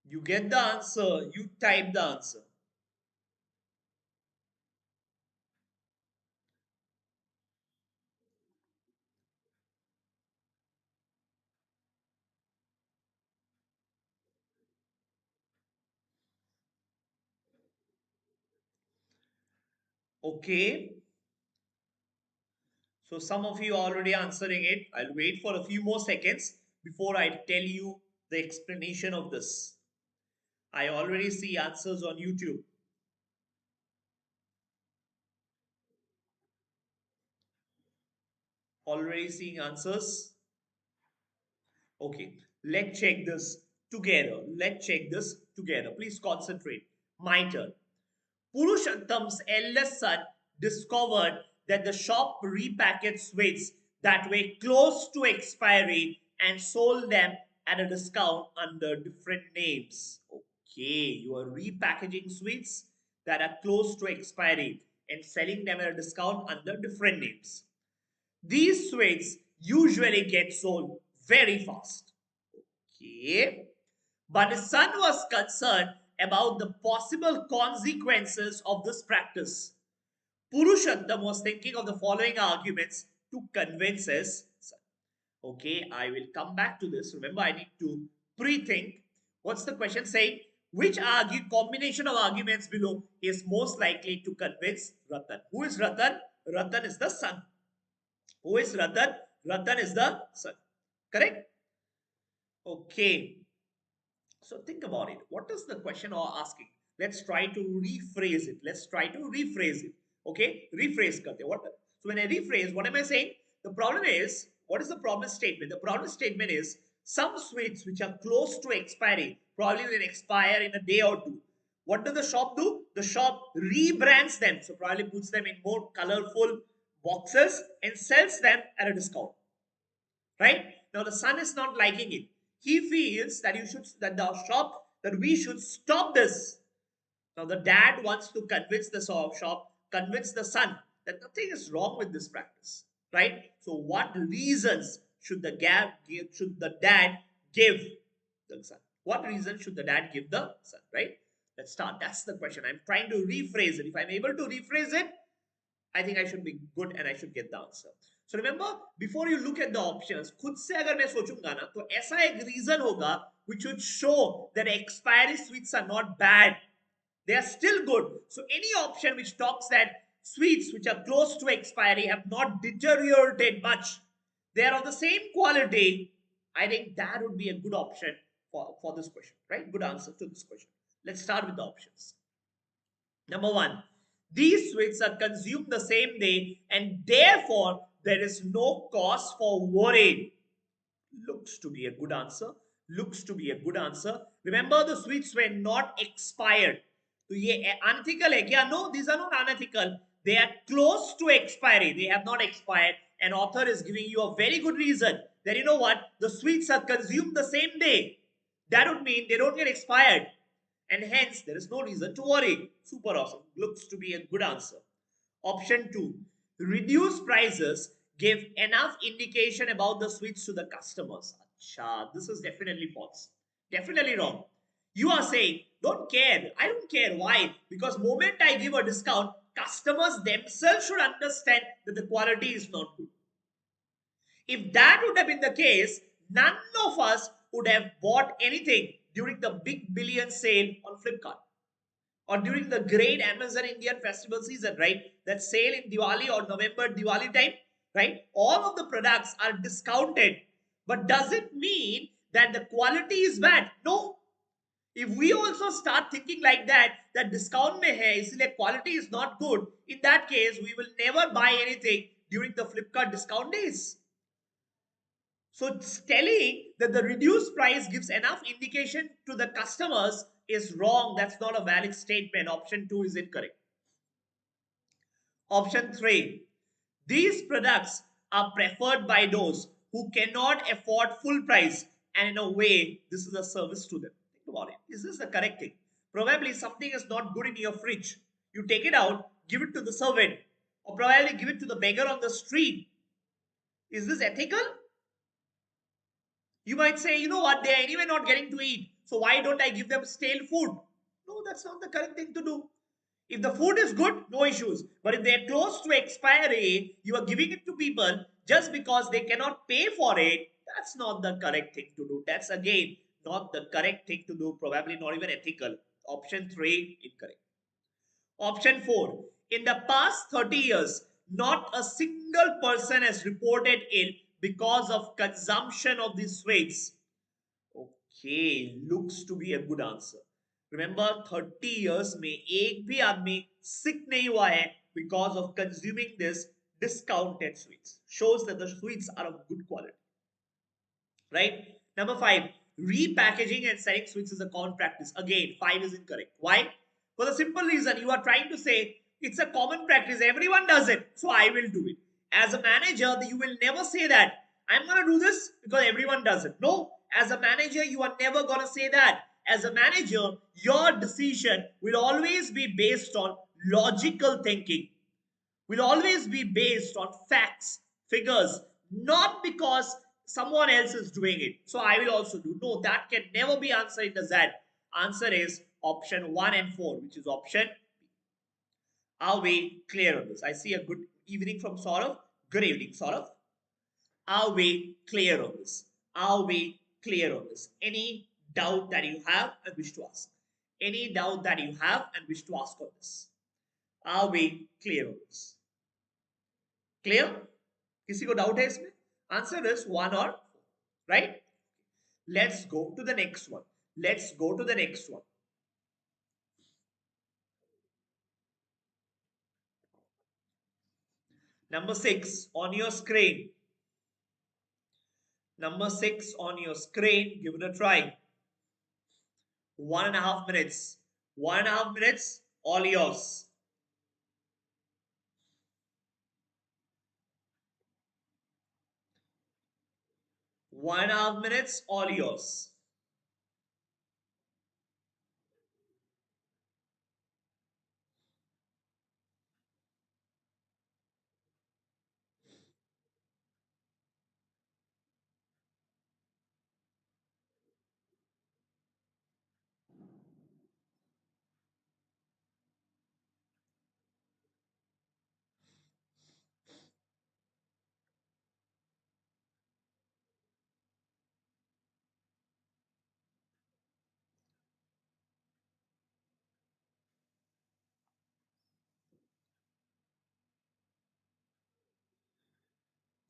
You get the answer, you type the answer. Okay. So some of you are already answering it. I'll wait for a few more seconds before I tell you the explanation of this. I already see answers on YouTube. Already seeing answers. Okay, let's check this together. Let's check this together. Please concentrate. My turn. Purushottam's eldest son discovered that the shop repackaged sweets that were close to expiry and sold them at a discount under different names. Okay, you are repackaging sweets that are close to expiry and selling them at a discount under different names. These sweets usually get sold very fast. Okay. But his son was concerned about the possible consequences of this practice. Purushottam was thinking of the following arguments to convince his son. Okay, I will come back to this. Remember, I need to pre-think. What's the question saying? Which combination of arguments below is most likely to convince Ratan? Who is Ratan? Ratan is the son. Who is Ratan? Ratan is the son. Correct? Okay. So think about it. What is the question or asking? Let's try to rephrase it. Let's try to rephrase it. Okay? Rephrase karte. What? So when I rephrase, what am I saying? The problem is, what is the problem statement? The problem statement is some sweets which are close to expiry, probably will expire in a day or two. What does the shop do? The shop rebrands them. So probably puts them in more colorful boxes and sells them at a discount. Right? Now the son is not liking it. He feels that we should stop this. Now the dad wants to convince the shop, convince the son that nothing is wrong with this practice. Right? So what reasons should the dad give the son? What reason should the dad give the son? Right? Let's start. That's the question. I'm trying to rephrase it. If I'm able to rephrase it, I think I should be good and I should get the answer. So remember, before you look at the options, खुद से अगर मैं सोचूंगा ना तो ऐसा एक reason होगा which would show that expiry sweets are not bad. They are still good. So any option which talks that sweets which are close to expiry have not deteriorated much, they are of the same quality, I think that would be a good option for this question, right? Good answer to this question. Let's start with the options. Number 1, these sweets are consumed the same day and therefore there is no cause for worry. Looks to be a good answer. Looks to be a good answer. Remember, the sweets were not expired. So ये unethical है क्या? No, these are not unethical. They are close to expiry. They have not expired an author is giving you a very good reason that you know what, the sweets are consumed the same day, that would mean they don't get expired, and hence there is no reason to worry. Super awesome. Looks to be a good answer. Option 2, reduce prices give enough indication about the sweets to the customers. Acha, this is definitely false. Definitely wrong. You are saying, don't care. I don't care. Why? Because moment I give a discount, customers themselves should understand that the quality is not good. If that would have been the case, none of us would have bought anything during the big billion sale on Flipkart or during the great Amazon Indian festival season, right? That sale in Diwali or November Diwali time, right? All of the products are discounted. But does it mean that the quality is bad? No. If we also start thinking like that, that discount mein hai, isliye quality is not good, in that case, we will never buy anything during the Flipkart discount days. So telling that the reduced price gives enough indication to the customers is wrong. That's not a valid statement. Option 2 is incorrect. Option 3, these products are preferred by those who cannot afford full price, and in a way, this is a service to them. Think about it. Is this the correct thing? Probably something is not good in your fridge. You take it out, give it to the servant, or probably give it to the beggar on the street. Is this ethical? You might say, you know what, they are anyway not getting to eat. So why don't I give them stale food? No, that's not the correct thing to do. If the food is good, no issues. But if they're close to expiry, you are giving it to people just because they cannot pay for it. That's not the correct thing to do. That's again not the correct thing to do. Probably not even ethical. Option 3, incorrect. Option 4, in the past 30 years, not a single person has reported ill because of consumption of these sweets. Okay, looks to be a good answer. Remember, 30 years में एक भी आदमी sick नहीं हुआ है because of consuming this discounted sweets. Shows that the sweets are of good quality. Right? Number 5, repackaging and selling sweets is a common practice. Again, 5 is incorrect. Why? For the simple reason you are trying to say it's a common practice, everyone does it, so I will do it. As a manager, you will never say that I'm going to do this because everyone does it. No, as a manager, you are never going to say that. As a manager, your decision will always be based on logical thinking, will always be based on facts, figures, not because someone else is doing it. So I will also do. No, that can never be answered in the Z. Answer is option 1 and 4, which is option. Are we clear on this? I see a good evening from Saurav. Good evening, Saurav. Are we clear on this? Are we clear on this? Any doubt that you have and wish to ask? Any doubt that you have and wish to ask on this? Are we clear on this? Clear? किसी को doubt है इसमें? Answer is 1 और 4, right? Let's go to the next one. Let's go to the next one. Number 6 on your screen. Number 6 on your screen. Give it a try. 1.5 minutes. 1.5 minutes. All yours. 1.5 minutes. All yours.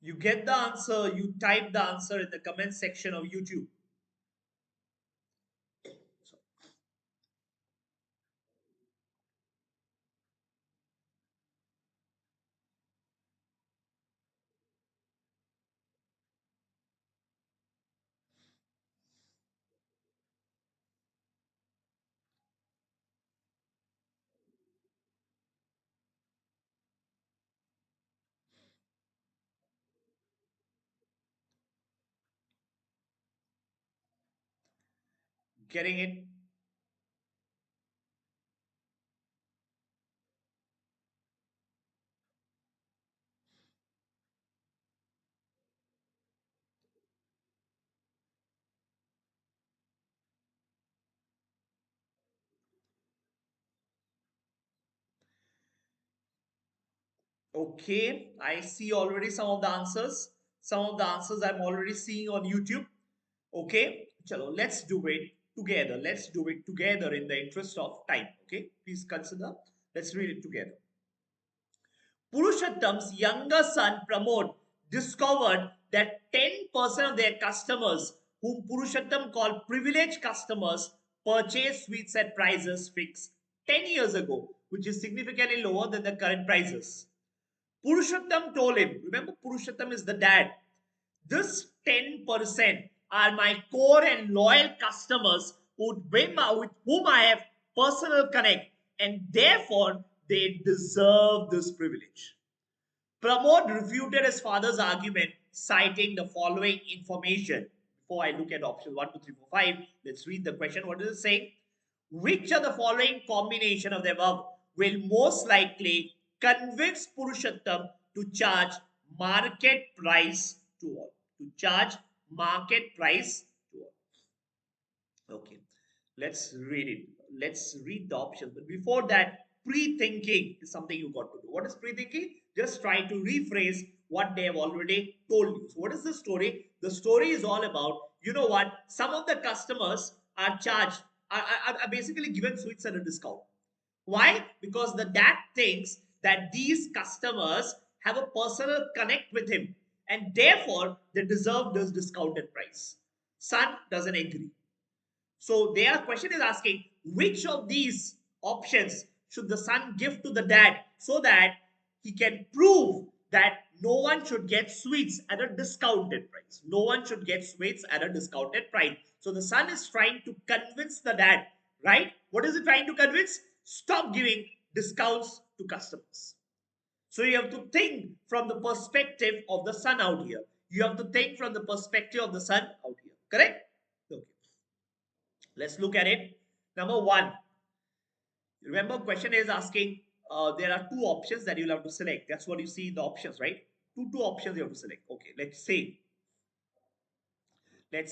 You get the answer. You type the answer in the comment section of YouTube. Getting it? Okay, I see already some of the answers. Some of the answers I'm already seeing on YouTube. Okay, chalo, let's do it together. Let's do it together in the interest of time. Okay, please consider. Let's read it together. Purushottam's younger son Pramod discovered that 10% of their customers, whom Purushottam called privileged customers, purchased sweets at prices fixed 10 years ago, which is significantly lower than the current prices. Purushottam told him, remember Purushottam is the dad, this 10% are my core and loyal customers with whom I have personal connect, and therefore they deserve this privilege. Pramod refuted his father's argument, citing the following information. Before I look at options 1, 2, 3, 4, 5, let's read the question. What does it say? Which of the following combination of the above will most likely convince Purushottam to charge market price to all? To charge market price to all. Okay, let's read it. Let's read the options. But before that, pre-thinking is something you got to do. What is pre-thinking? Just try to rephrase what they have already told you. So what is the story? The story is all about, you know what, some of the customers are charged, are basically given sweets at a discount. Why? Because the dad thinks that these customers have a personal connect with him, and therefore they deserve this discounted price. Son doesn't agree. So their question is asking which of these options should the son give to the dad so that he can prove that no one should get sweets at a discounted price. No one should get sweets at a discounted price. So the son is trying to convince the dad, right? What is he trying to convince? Stop giving discounts to customers. So you have to think from the perspective of the son out here. You have to think from the perspective of the son out here. Correct? Okay. Let's look at it. Number one, remember question is asking, there are two options that you'll have to select. That's what you see in the options, right? Two options you have to select. Okay, let's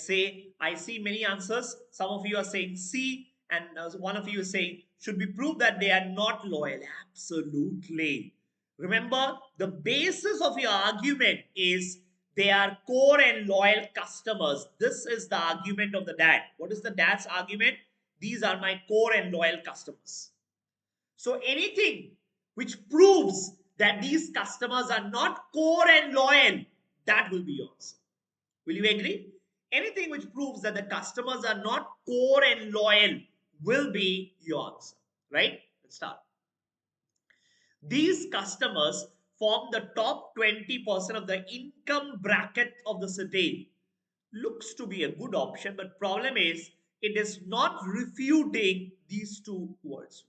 say I see many answers. Some of you are saying C, and one of you is saying, should we prove that they are not loyal? Absolutely. Remember, the basis of your argument is they are core and loyal customers. This is the argument of the dad. What is the dad's argument? These are my core and loyal customers. So anything which proves that these customers are not core and loyal, that will be yours. Will you agree? Anything which proves that the customers are not core and loyal will be your answer, right? Let's start. These customers form the top 20% of the income bracket of the city. Looks to be a good option, but problem is it is not refuting these two words.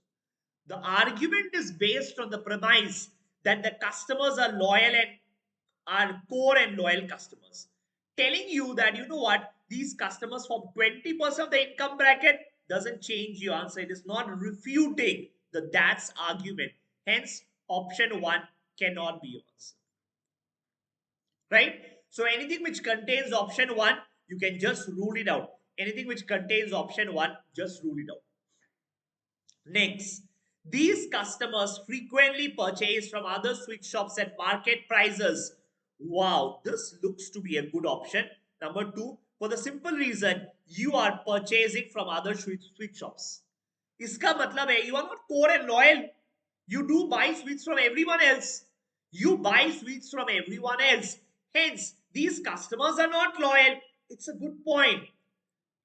The argument is based on the premise that the customers are loyal and are core and loyal customers. Telling you that, you know what, these customers form 20% of the income bracket doesn't change your answer. It is not refuting the dad's argument. Hence, option one cannot be your answer. Right? So anything which contains option one, you can just rule it out. Anything which contains option one, just rule it out. Next, these customers frequently purchase from other sweet shops at market prices. Wow, this looks to be a good option. Number two, for the simple reason you are purchasing from other sweet shops. इसका मतलब है you are not core and loyal. You do buy sweets from everyone else. You buy sweets from everyone else. Hence, these customers are not loyal. It's a good point.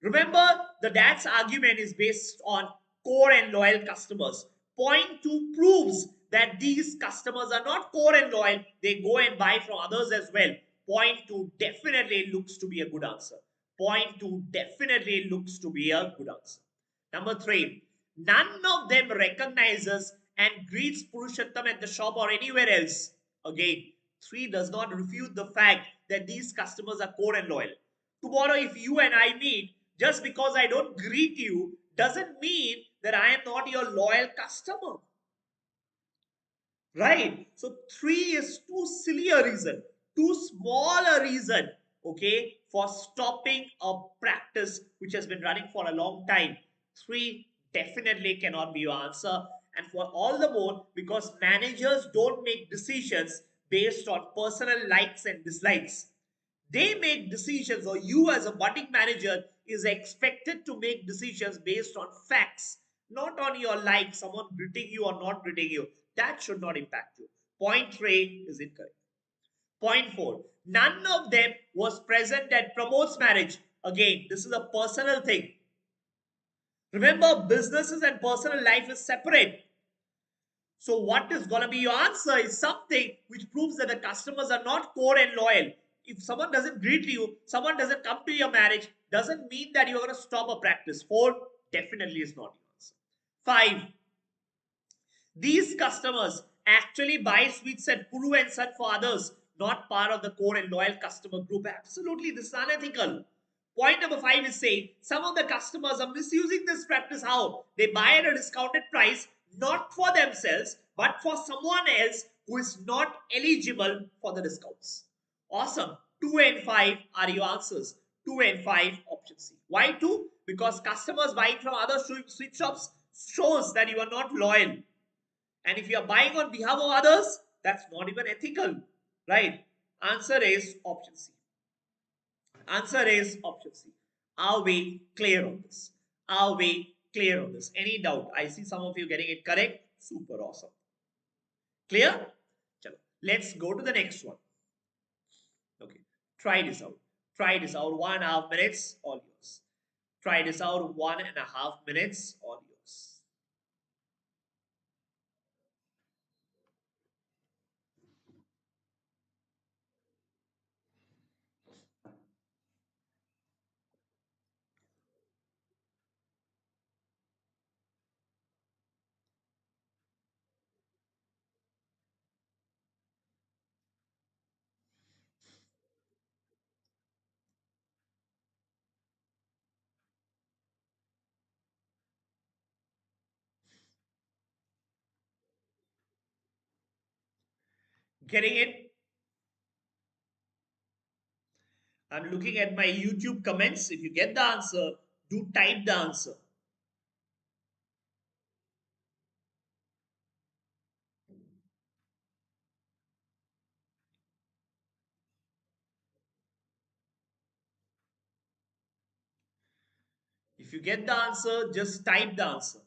Remember, the dad's argument is based on core and loyal customers. Point two proves that these customers are not core and loyal. They go and buy from others as well. Point two definitely looks to be a good answer. Point two definitely looks to be a good answer. Number three, none of them recognizes and greets Purushottam at the shop or anywhere else. Again, three does not refute the fact that these customers are core and loyal. Tomorrow, if you and I meet, Just because I don't greet you doesn't mean that I am not your loyal customer. Right? So 3 is too silly a reason, too small a reason, okay, for stopping a practice which has been running for a long time. 3 definitely cannot be your answer. And for all the more, because managers don't make decisions based on personal likes and dislikes. They make decisions, or you as a budding manager is expected to make decisions based on facts, not on your like, someone greeting you or not greeting you. That should not impact you. Point 3 is incorrect. Point 4, none of them was present at promotes marriage. Again, this is a personal thing. Remember, businesses and personal life is separate. So what is going to be your answer is something which proves that the customers are not core and loyal. If someone doesn't greet you, someone doesn't come to your marriage, doesn't mean that you're going to stop a practice. 4 definitely is not your answer. 5, these customers actually buy sweets at Puru and Son for others, not part of the core and loyal customer group. Absolutely, this is unethical. Point number 5 is saying some of the customers are misusing this practice. How? They buy at a discounted price, not for themselves, but for someone else who is not eligible for the discounts. Awesome. 2 and 5 are your answers. 2 and 5, option C. Why 2? Because customers buying from other sweet shops shows that you are not loyal. And if you are buying on behalf of others, that's not even ethical, right? Answer is option C. Answer is option C. Are we clear on this? Are we clear on this? Any doubt? I see some of you getting it correct. Super awesome. Clear? Chalo. Let's go to the next one. Okay. Try this out. Try this out. 1.5 minutes, all yours. Try this out. 1.5 minutes, all yours. Getting it? I'm looking at my YouTube comments. If you get the answer, do type the answer. If you get the answer, just type the answer.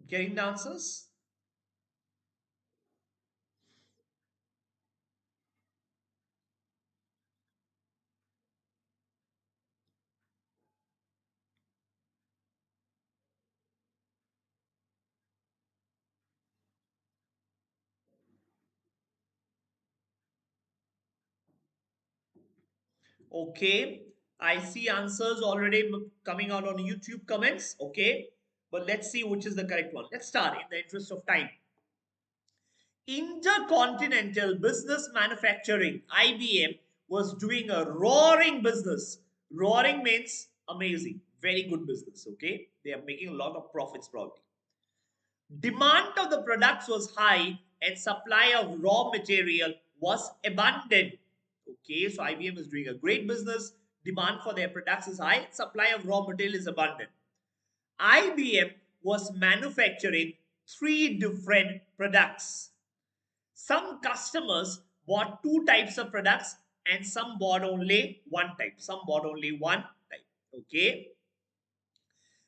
Getting the answers? Okay. I see answers already coming out on YouTube comments. Okay. But let's see which is the correct one. Let's start in the interest of time. Intercontinental Business Manufacturing, IBM, was doing a roaring business. Roaring means amazing, very good business. Okay. They are making a lot of profits probably. Demand of the products was high and supply of raw material was abundant. Okay, so IBM is doing a great business. Demand for their products is high, supply of raw material is abundant. IBM was manufacturing 3 different products. Some customers bought 2 types of products and some bought only one type. Some bought only one type. Okay.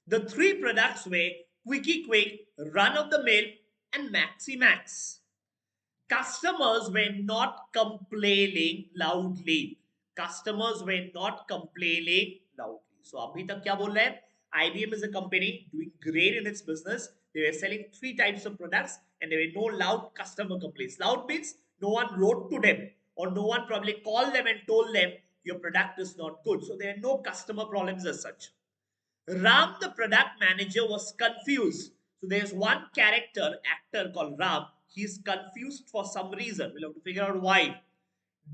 The 3 products were Quickie Quick, Run of the Mill, and Maxi Max. Customers were not complaining loudly. Customers were not complaining loudly. So अभी तक क्या बोल रहे हैं? IBM is a company doing great in its business. They were selling three types of products and there were no loud customer complaints. Loud means no one wrote to them or no one probably called them and told them your product is not good. So there are no customer problems as such. Ram, the product manager, was confused. So there's one actor called Ram. He's confused for some reason. We'll have to figure out why.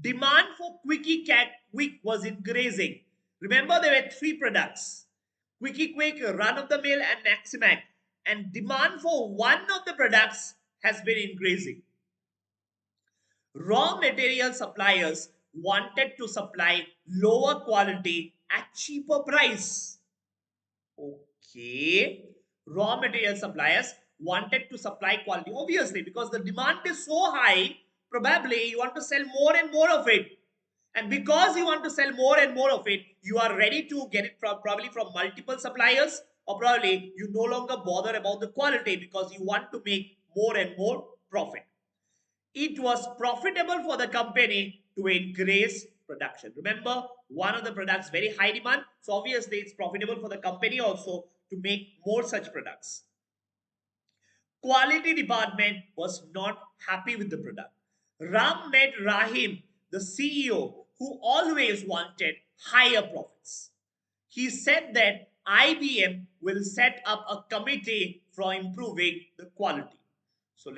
Demand for Quickie Cat Quick was increasing. Remember, there were three products: Quickie Quick, Run of the Mill, and Maximac. And demand for one of the products has been increasing. Raw material suppliers wanted to supply lower quality at cheaper price. Okay. Raw material suppliers wanted to supply quality. Obviously, because the demand is so high, probably you want to sell more and more of it. And because you want to sell more and more of it, you are ready to get it probably from multiple suppliers, or probably you no longer bother about the quality because you want to make more and more profit. It was profitable for the company to increase production. Remember, one of the products very high demand, so obviously it's profitable for the company also to make more such products. Quality department was not happy with the product. Ram met Rahim, the CEO, who always wanted higher profits. He said that IBM will set up a committee for improving the quality. So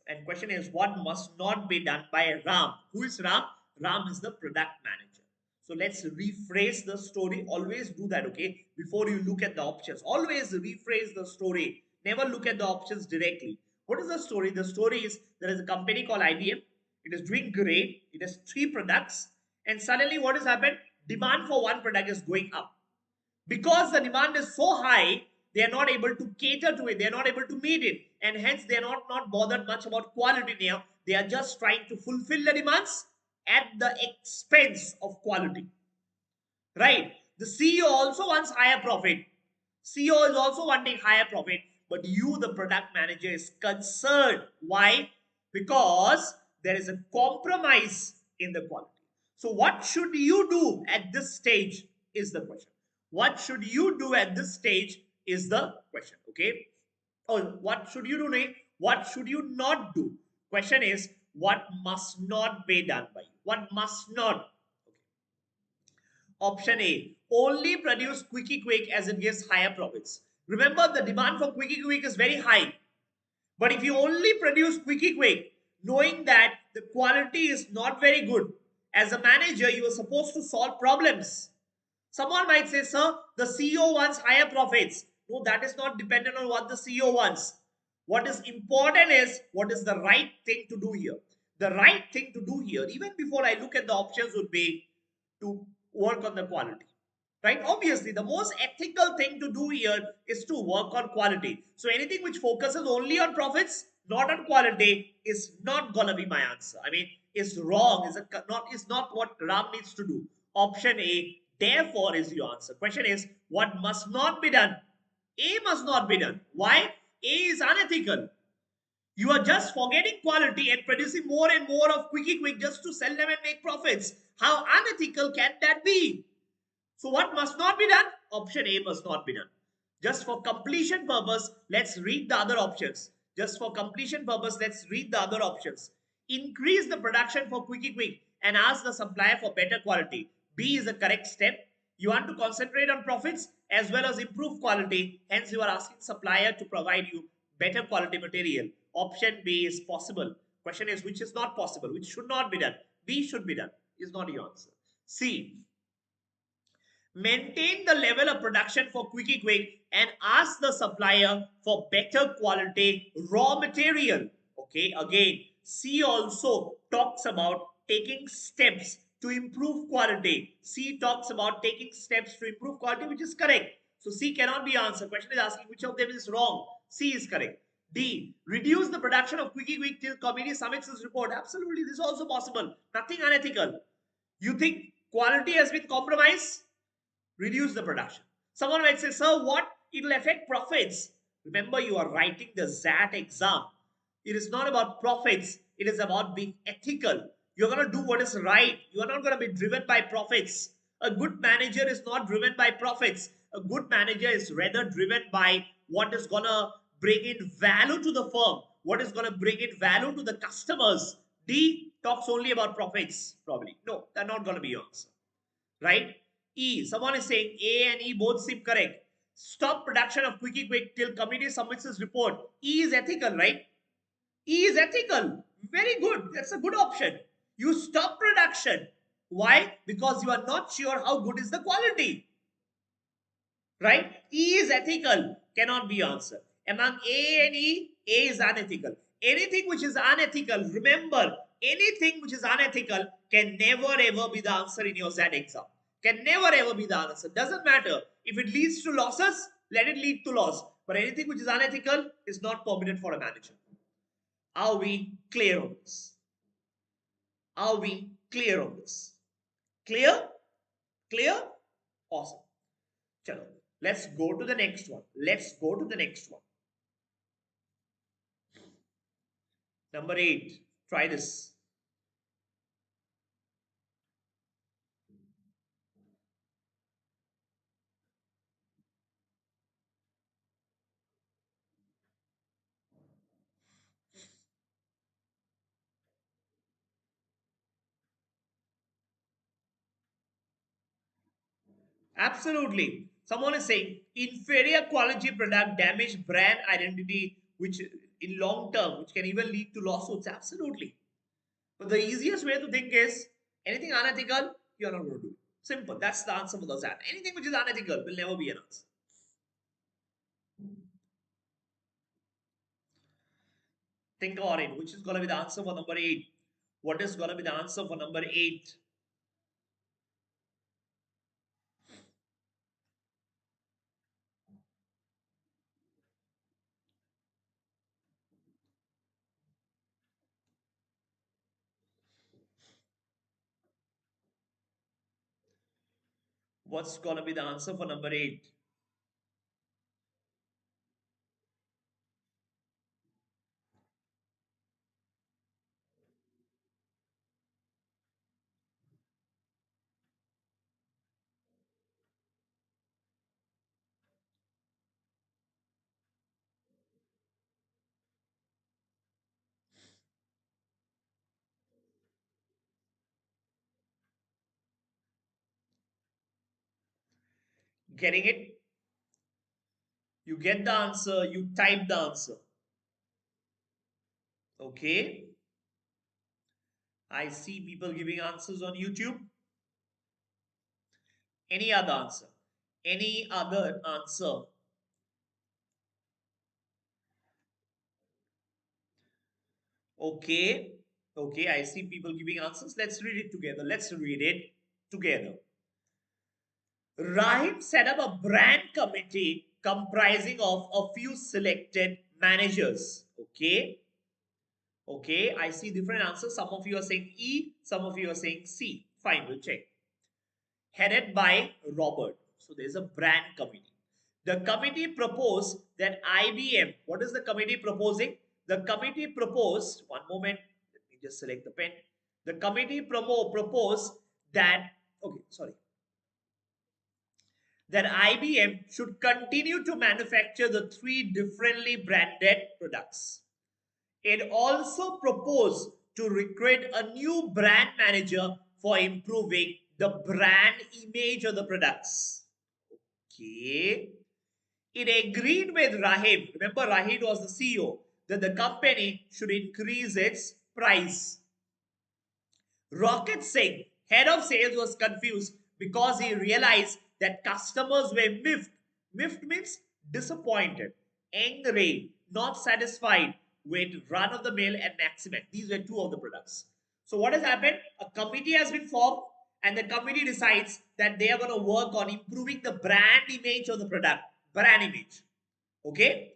and question is, what must not be done by Ram? Who is Ram? Ram is the product manager. So let's rephrase the story. Always do that, okay? Before you look at the options, always rephrase the story. Never look at the options directly. What is the story? The story is there is a company called IBM. It is doing great. It has three products. And suddenly what has happened? Demand for one product is going up. Because the demand is so high, they are not able to cater to it. They are not able to meet it. And hence they are not bothered much about quality now. They are just trying to fulfill the demands at the expense of quality. Right? The CEO also wants higher profit. CEO is also wanting higher profit. But you, the product manager, is concerned. Why? Because there is a compromise in the quality. So what should you do at this stage is the question. What should you do at this stage is the question. Okay. Or what should you do, Nate? What should you not do? Question is, what must not be done by you? What must not? Option A, only produce Quickie Quick as it gives higher profits. Remember, the demand for Quickie Quick is very high. But if you only produce Quickie Quick, knowing that the quality is not very good, as a manager, you are supposed to solve problems. Someone might say, sir, the CEO wants higher profits. No, that is not dependent on what the CEO wants. What is important is what is the right thing to do here. The right thing to do here, even before I look at the options, would be to work on the quality. Right? Obviously, the most ethical thing to do here is to work on quality. So anything which focuses only on profits, not on quality, is not gonna be my answer. I mean, is wrong. Is not what Ram needs to do. Option A, therefore, is your answer. Question is, what must not be done? A must not be done. Why? A is unethical. You are just forgetting quality and producing more and more of Quickie Quick just to sell them and make profits. How unethical can that be? So what must not be done? Option A must not be done. Just for completion purpose, let's read the other options. Just for completion purpose, let's read the other options. Increase the production for Quickie Quick and ask the supplier for better quality. B is the correct step. You want to concentrate on profits as well as improve quality. Hence, you are asking supplier to provide you better quality material. Option B is possible. Question is, which is not possible, which should not be done. B should be done is not your answer. C, maintain the level of production for Quickie Quick and ask the supplier for better quality raw material. Okay, again, C also talks about taking steps to improve quality. C talks about taking steps to improve quality, which is correct. So C cannot be answered. Question is asking which of them is wrong. C is correct. D, reduce the production of Quickie Quick till committee submits its report. Absolutely, this is also possible. Nothing unethical. You think quality has been compromised? Reduce the production. Someone might say, sir, what? It will affect profits. Remember, you are writing the XAT exam. It is not about profits. It is about being ethical. You're going to do what is right. You are not going to be driven by profits. A good manager is not driven by profits. A good manager is rather driven by what is going to bring in value to the firm, what is going to bring in value to the customers. D talks only about profits, probably. No, they're not going to be your answer, right? E, someone is saying A and E both seem correct. Stop production of Quickie Quick till committee submits its report. E is ethical, right? E is ethical. Very good. That's a good option. You stop production. Why? Because you are not sure how good is the quality. Right? E is ethical. Cannot be answered. Among A and E, A is unethical. Anything which is unethical, remember, anything which is unethical can never ever be the answer in your XAT exam. Can never ever be the answer. Doesn't matter. If it leads to losses, let it lead to loss. But anything which is unethical is not permitted for a manager. Are we clear on this? Are we clear on this? Clear? Clear? Awesome. Chalo. Let's go to the next one. Let's go to the next one. Number 8. Try this. Absolutely. Someone is saying inferior quality product damage brand identity, which in long term, which can even lead to lawsuits. Absolutely. But the easiest way to think is anything unethical, you're not going to do. Simple. That's the answer for the XAT. Anything which is unethical will never be an answer. Think about it. Which is going to be the answer for number 8? What is going to be the answer for number 8? What's going to be the answer for number 8? Getting it? You get the answer, you type the answer. Okay. I see people giving answers on YouTube. Any other answer? Any other answer? Okay. Okay, I see people giving answers. Let's read it together. Let's read it together. Rahim set up a brand committee comprising of a few selected managers. Okay. Okay, I see different answers. Some of you are saying E, some of you are saying C. Fine, we'll check. Headed by Robert. So there's a brand committee. The committee proposed that IBM, what is the committee proposing? The committee proposed, one moment, let me just select the pen. The committee proposed that, okay, sorry, that IBM should continue to manufacture the 3 differently branded products. It also proposed to recruit a new brand manager for improving the brand image of the products. Okay. It agreed with Rahim. Remember, Rahim was the CEO, that the company should increase its price. Rocket Singh, head of sales, was confused because he realized that customers were miffed. Miffed means disappointed, angry, not satisfied with run of the mill and Maximax. These were 2 of the products. So what has happened? A committee has been formed and the committee decides that they are going to work on improving the brand image of the product. Brand image. Okay?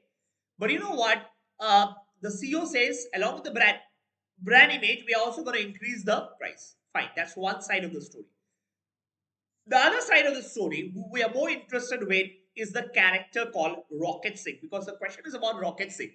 But you know what? The CEO says, along with the brand image, we are also going to increase the price. Fine, that's one side of the story. The other side of the story, who we are more interested with, is the character called Rocket Singh, because the question is about Rocket Singh.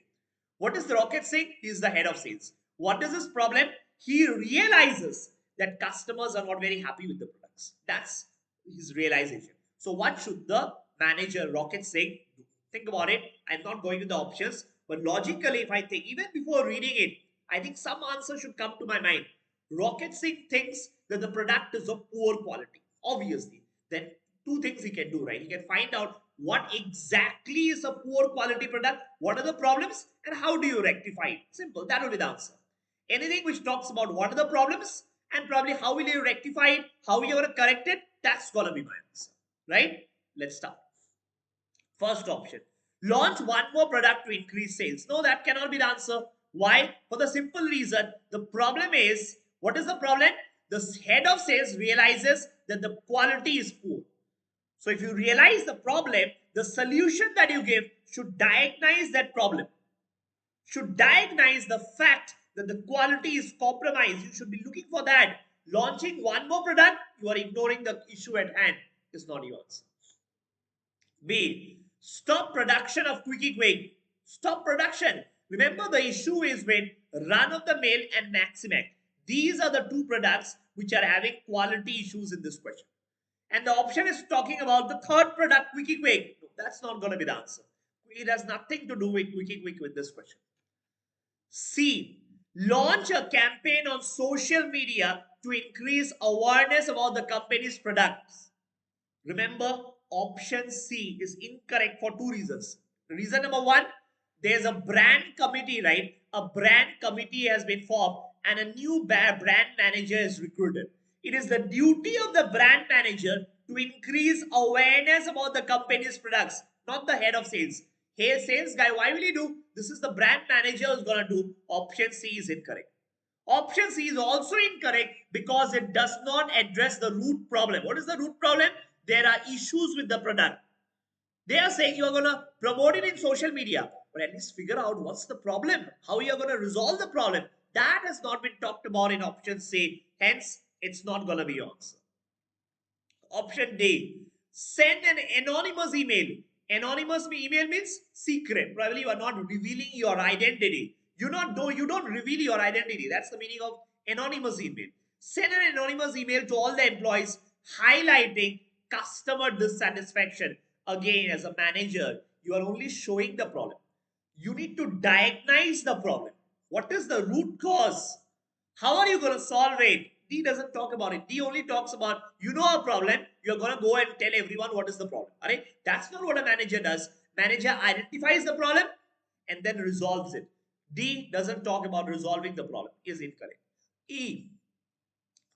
What is the Rocket Singh? He is the head of sales. What is his problem? He realizes that customers are not very happy with the products. That's his realization. So what should the manager Rocket Singh do? Think about it. I'm not going to the options, but logically, if I think, even before reading it, I think some answer should come to my mind. Rocket Singh thinks that the product is of poor quality. Obviously, then two things he can do, right? He can find out what exactly is a poor quality product, what are the problems, and how do you rectify it. Simple. That will be the answer. Anything which talks about what are the problems and probably how will you rectify it, how you're going to correct it, that's going to be my answer. Right? Let's start. First option, launch one more product to increase sales. No, that cannot be the answer. Why? For the simple reason, the problem is, what is the problem? The head of sales realizes that the quality is poor. So if you realize the problem, the solution that you give should diagnose that problem, should diagnose the fact that the quality is compromised. You should be looking for that. Launching one more product, you are ignoring the issue at hand, is not yours. B, stop production of Quickie Quick. Stop production. Remember, the issue is with Run of the Mill and Maximac. These are the two products which are having quality issues in this question. And the option is talking about the third product, Quickie Quick. No, that's not going to be the answer. It has nothing to do with Quickie Quick with this question. C, launch a campaign on social media to increase awareness about the company's products. Remember, option C is incorrect for two reasons. Reason number one, there's a brand committee, right? A brand committee has been formed and a new brand manager is recruited. It is the duty of the brand manager to increase awareness about the company's products, not the head of sales. Hey, sales guy, why will you do? This is the brand manager who's going to do. Option C is incorrect. Option C is also incorrect because it does not address the root problem. What is the root problem? There are issues with the product. They are saying you are going to promote it in social media, but at least figure out what's the problem, how you are going to resolve the problem. That has not been talked about in option C. Hence, it's not going to be your answer. Option D, send an anonymous email. Anonymous email means secret. Probably you are not revealing your identity. You don't reveal your identity. That's the meaning of anonymous email. Send an anonymous email to all the employees highlighting customer dissatisfaction. Again, as a manager, you are only showing the problem. You need to diagnose the problem. What is the root cause? How are you going to solve it? D doesn't talk about it. D only talks about, you know, a problem. You're going to go and tell everyone what is the problem. All right? That's not what a manager does. Manager identifies the problem and then resolves it. D doesn't talk about resolving the problem. Is incorrect. E,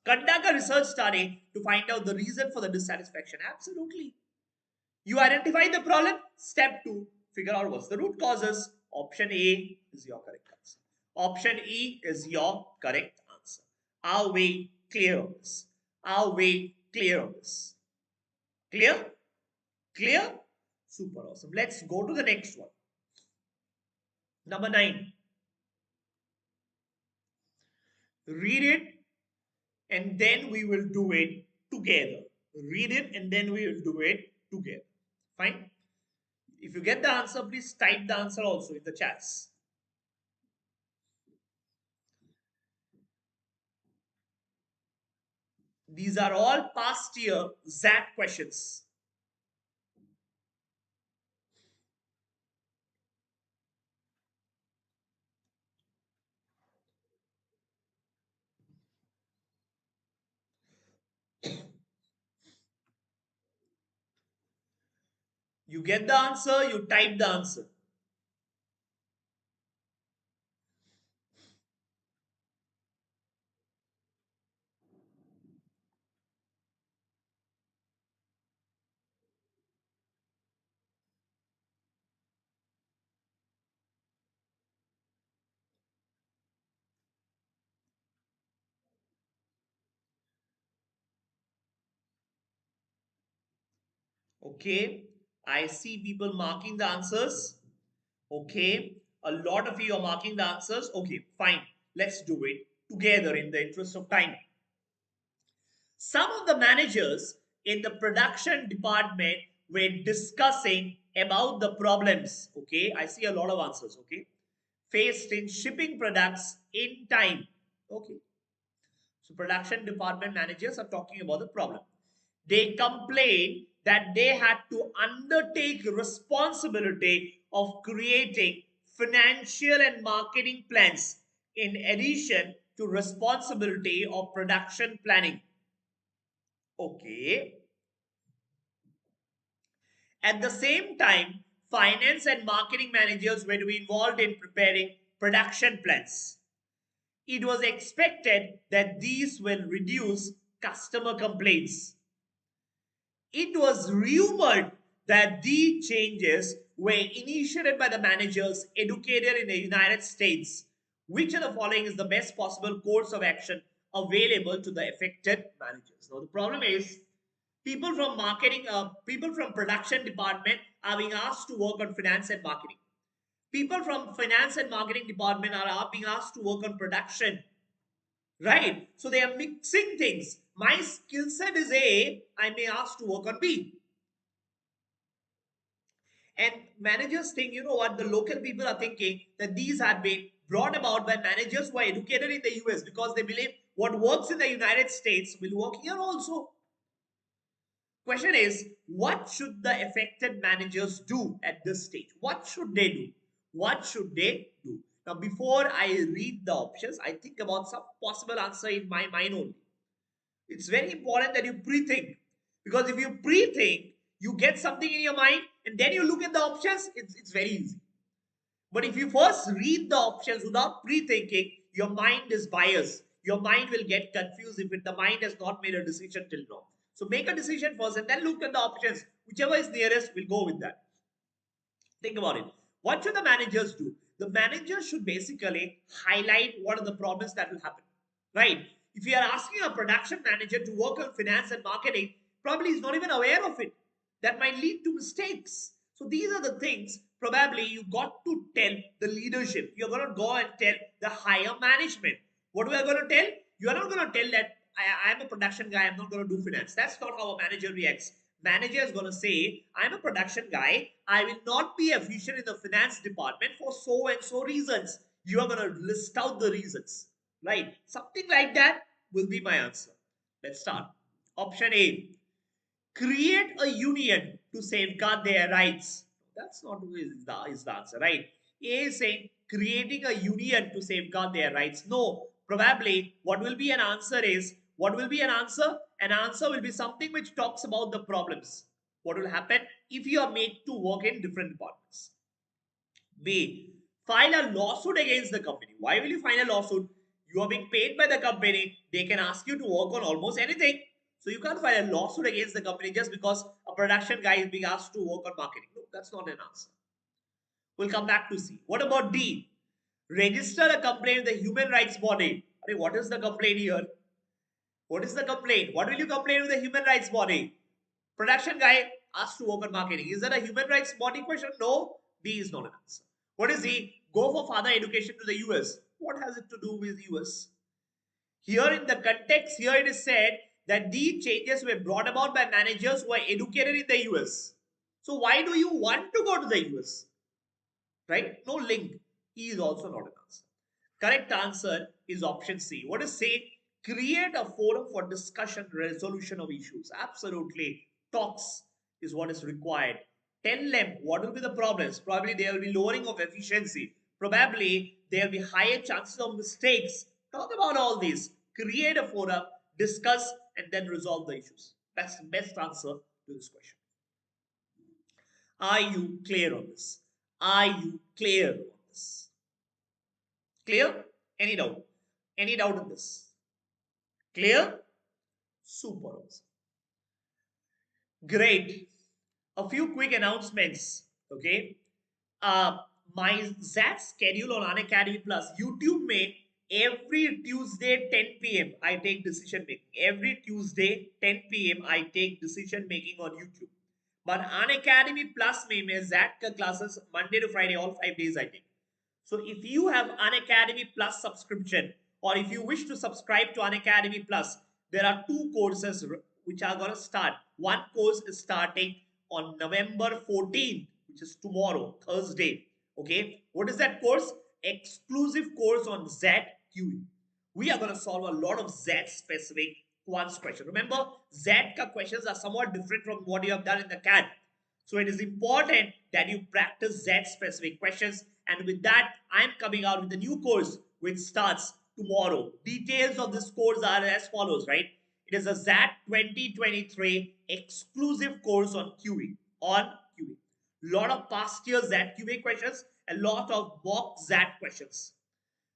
conduct a research study to find out the reason for the dissatisfaction. Absolutely. You identify the problem. Step 2, figure out what's the root causes. Option A is your correct answer. Option E is your correct answer. Are we clear on this? Are we clear on this? Clear? Clear? Super awesome. Let's go to the next one. Number 9. Read it and then we will do it together. Read it and then we will do it together. Fine? If you get the answer, please type the answer also in the chats. These are all past year XAT questions. You get the answer, you type the answer. Okay, I see people marking the answers. Okay, a lot of you are marking the answers. Okay, fine. Let's do it together in the interest of time. Some of the managers in the production department were discussing about the problems. Okay, I see a lot of answers. Okay, faced in shipping products in time. Okay, so production department managers are talking about the problem. They complained that they had to undertake responsibility of creating financial and marketing plans in addition to responsibility of production planning. Okay. At the same time, finance and marketing managers were to be involved in preparing production plans. It was expected that these will reduce customer complaints. It was rumored that these changes were initiated by the managers educated in the United States. Which of the following is the best possible course of action available to the affected managers? Now, the problem is people from production department are being asked to work on finance and marketing. People from finance and marketing department are being asked to work on production, right? So they are mixing things. My skill set is A, I may ask to work on B. And managers think, you know what, the local people are thinking that these have been brought about by managers who are educated in the US because they believe what works in the United States will work here also. Question is, what should the affected managers do at this stage? What should they do? What should they do? Now, before I read the options, I think about some possible answer in my mind only. It's very important that you pre-think, because if you pre-think, you get something in your mind and then you look at the options, it's very easy. But if you first read the options without pre-thinking, your mind is biased. Your mind will get confused if the mind has not made a decision till now. So make a decision first and then look at the options. Whichever is nearest, we'll go with that. Think about it. What should the managers do? The managers should basically highlight what are the problems that will happen, right? If you are asking a production manager to work on finance and marketing, probably he's not even aware of it. That might lead to mistakes. So these are the things probably you got to tell the leadership. You're going to go and tell the higher management. What we are going to tell? You are not going to tell that I'm a production guy, I'm not going to do finance. That's not how a manager reacts. Manager is going to say, I'm a production guy, I will not be efficient in the finance department for so and so reasons. You are going to list out the reasons, right? Something like that will be my answer. Let's start. Option A, create a union to safeguard their rights. That's not is the answer, right? A is saying creating a union to safeguard their rights. No, probably what will be an answer is, what will be an answer? An answer will be something which talks about the problems. What will happen if you are made to work in different departments? B, file a lawsuit against the company. Why will you file a lawsuit? You are being paid by the company. They can ask you to work on almost anything. So you can't file a lawsuit against the company just because a production guy is being asked to work on marketing. No, that's not an answer. We'll come back to C. What about D? Register a complaint with the human rights body. What is the complaint here? What is the complaint? What will you complain with the human rights body? Production guy asked to work on marketing. Is that a human rights body question? No. B is not an answer. What is D? Go for further education to the US. What has it to do with US? Here in the context, here it is said that these changes were brought about by managers who are educated in the US. So why do you want to go to the US? Right? No link. E is also not an answer. Correct answer is option C. What is C? Create a forum for discussion, resolution of issues. Absolutely. Talks is what is required. Tell them what will be the problems. Probably there will be lowering of efficiency. Probably there will be higher chances of mistakes. Talk about all these. Create a forum, discuss, and then resolve the issues. That's the best answer to this question. Are you clear on this? Are you clear on this? Clear? Any doubt? Any doubt in this? Clear? Super awesome. Great. A few quick announcements. Okay. Uh, my XAT schedule on Unacademy Plus, YouTube may every Tuesday 10 p.m. I take decision making. Every Tuesday 10 p.m. I take decision making on YouTube. But Unacademy Plus mein XAT classes Monday to Friday, all 5 days I take. So if you have Unacademy Plus subscription, or if you wish to subscribe to Unacademy Plus, there are two courses which are going to start. One course is starting on November 14th, which is tomorrow, Thursday. Okay, what is that course? Exclusive course on XAT QE. We are going to solve a lot of XAT specific quants question. Remember, Z ka questions are somewhat different from what you have done in the CAD. So it is important that you practice Z specific questions. And with that, I'm coming out with a new course which starts tomorrow. Details of this course are as follows, right? It is a XAT 2023 exclusive course on QA. On QA. Lot of past year XAT QA questions, a lot of mock XAT questions.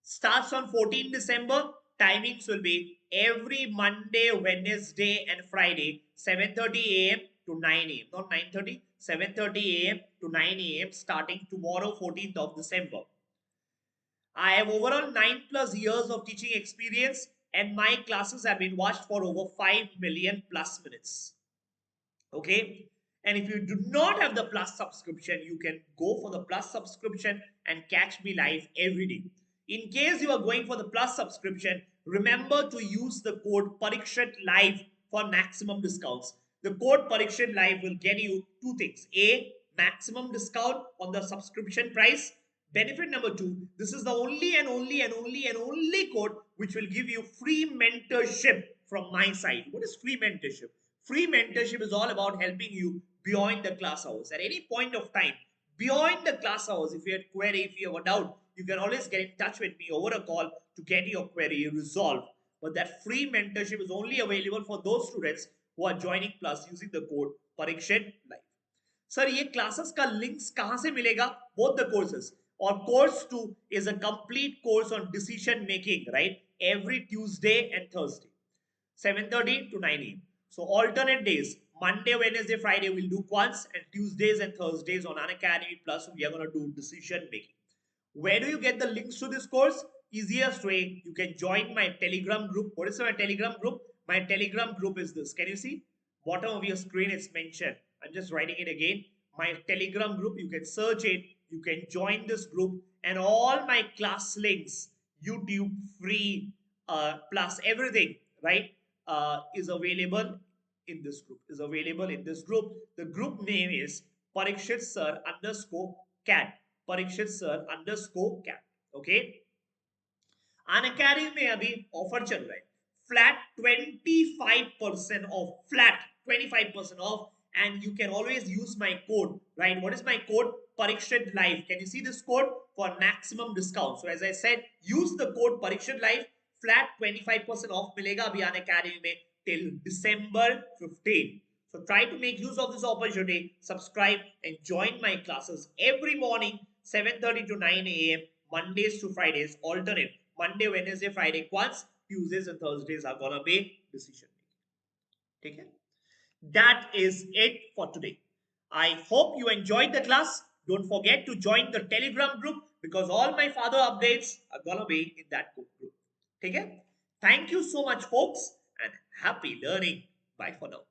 Starts on 14 December. Timings will be every Monday, Wednesday, and Friday, 7:30 a.m. to 9 a.m. Not 9:30, 7:30 a.m. to 9 a.m. starting tomorrow, 14th of December. I have overall 9+ years of teaching experience, and my classes have been watched for over 5 million plus minutes. Okay. And if you do not have the plus subscription, you can go for the plus subscription and catch me live every day. In case you are going for the plus subscription, remember to use the code Parikshit Live for maximum discounts. The code Parikshit Live will get you two things: A, maximum discount on the subscription price. Benefit number two, this is the only code which will give you free mentorship from my side. What is free mentorship? Free mentorship is all about helping you beyond the class hours. At any point of time, beyond the class hours, if you have a query, if you have a doubt, you can always get in touch with me over a call to get your query resolved. But that free mentorship is only available for those students who are joining Plus using the code Parikshit Live. Sir ये classes का links कहां से मिलेगा? Both the courses. और course 2 is a complete course on decision making, right? Every Tuesday and Thursday, 7:30 to 9 a.m. So alternate days, Monday, Wednesday, Friday we'll do quants, and Tuesdays and Thursdays on Unacademy Plus we are going to do decision making. Where do you get the links to this course? Easiest way, you can join my Telegram group. What is my Telegram group? My Telegram group is this. Can you see? Bottom of your screen it's mentioned. I'm just writing it again. My Telegram group, you can search it. You can join this group, and all my class links, YouTube, free, plus everything, right, is available in this group. Is available in this group. The group name is Parikshit Sir underscore cat. Parikshit Sir underscore cat. Okay. Unacademy में अभी offer चल रहा है. Flat 25% of. Flat 25% of. And you can always use my code, right? What is my code? Parikshit Live. Can you see this code for maximum discount? So as I said, use the code Parikshit Live. Flat 25% off मिलेगा अभी Unacademy में till December 15. So try to make use of this opportunity. Subscribe and join my classes every morning, 7:30 to 9 a.m. Mondays to Fridays, alternate. Monday, Wednesday, Friday quants. Tuesdays and Thursdays are gonna be decision making. ठीक है? That is it for today. I hope you enjoyed the class. Don't forget to join the Telegram group because all my further updates are gonna be in that group. Okay? Thank you so much, folks, and happy learning. Bye for now.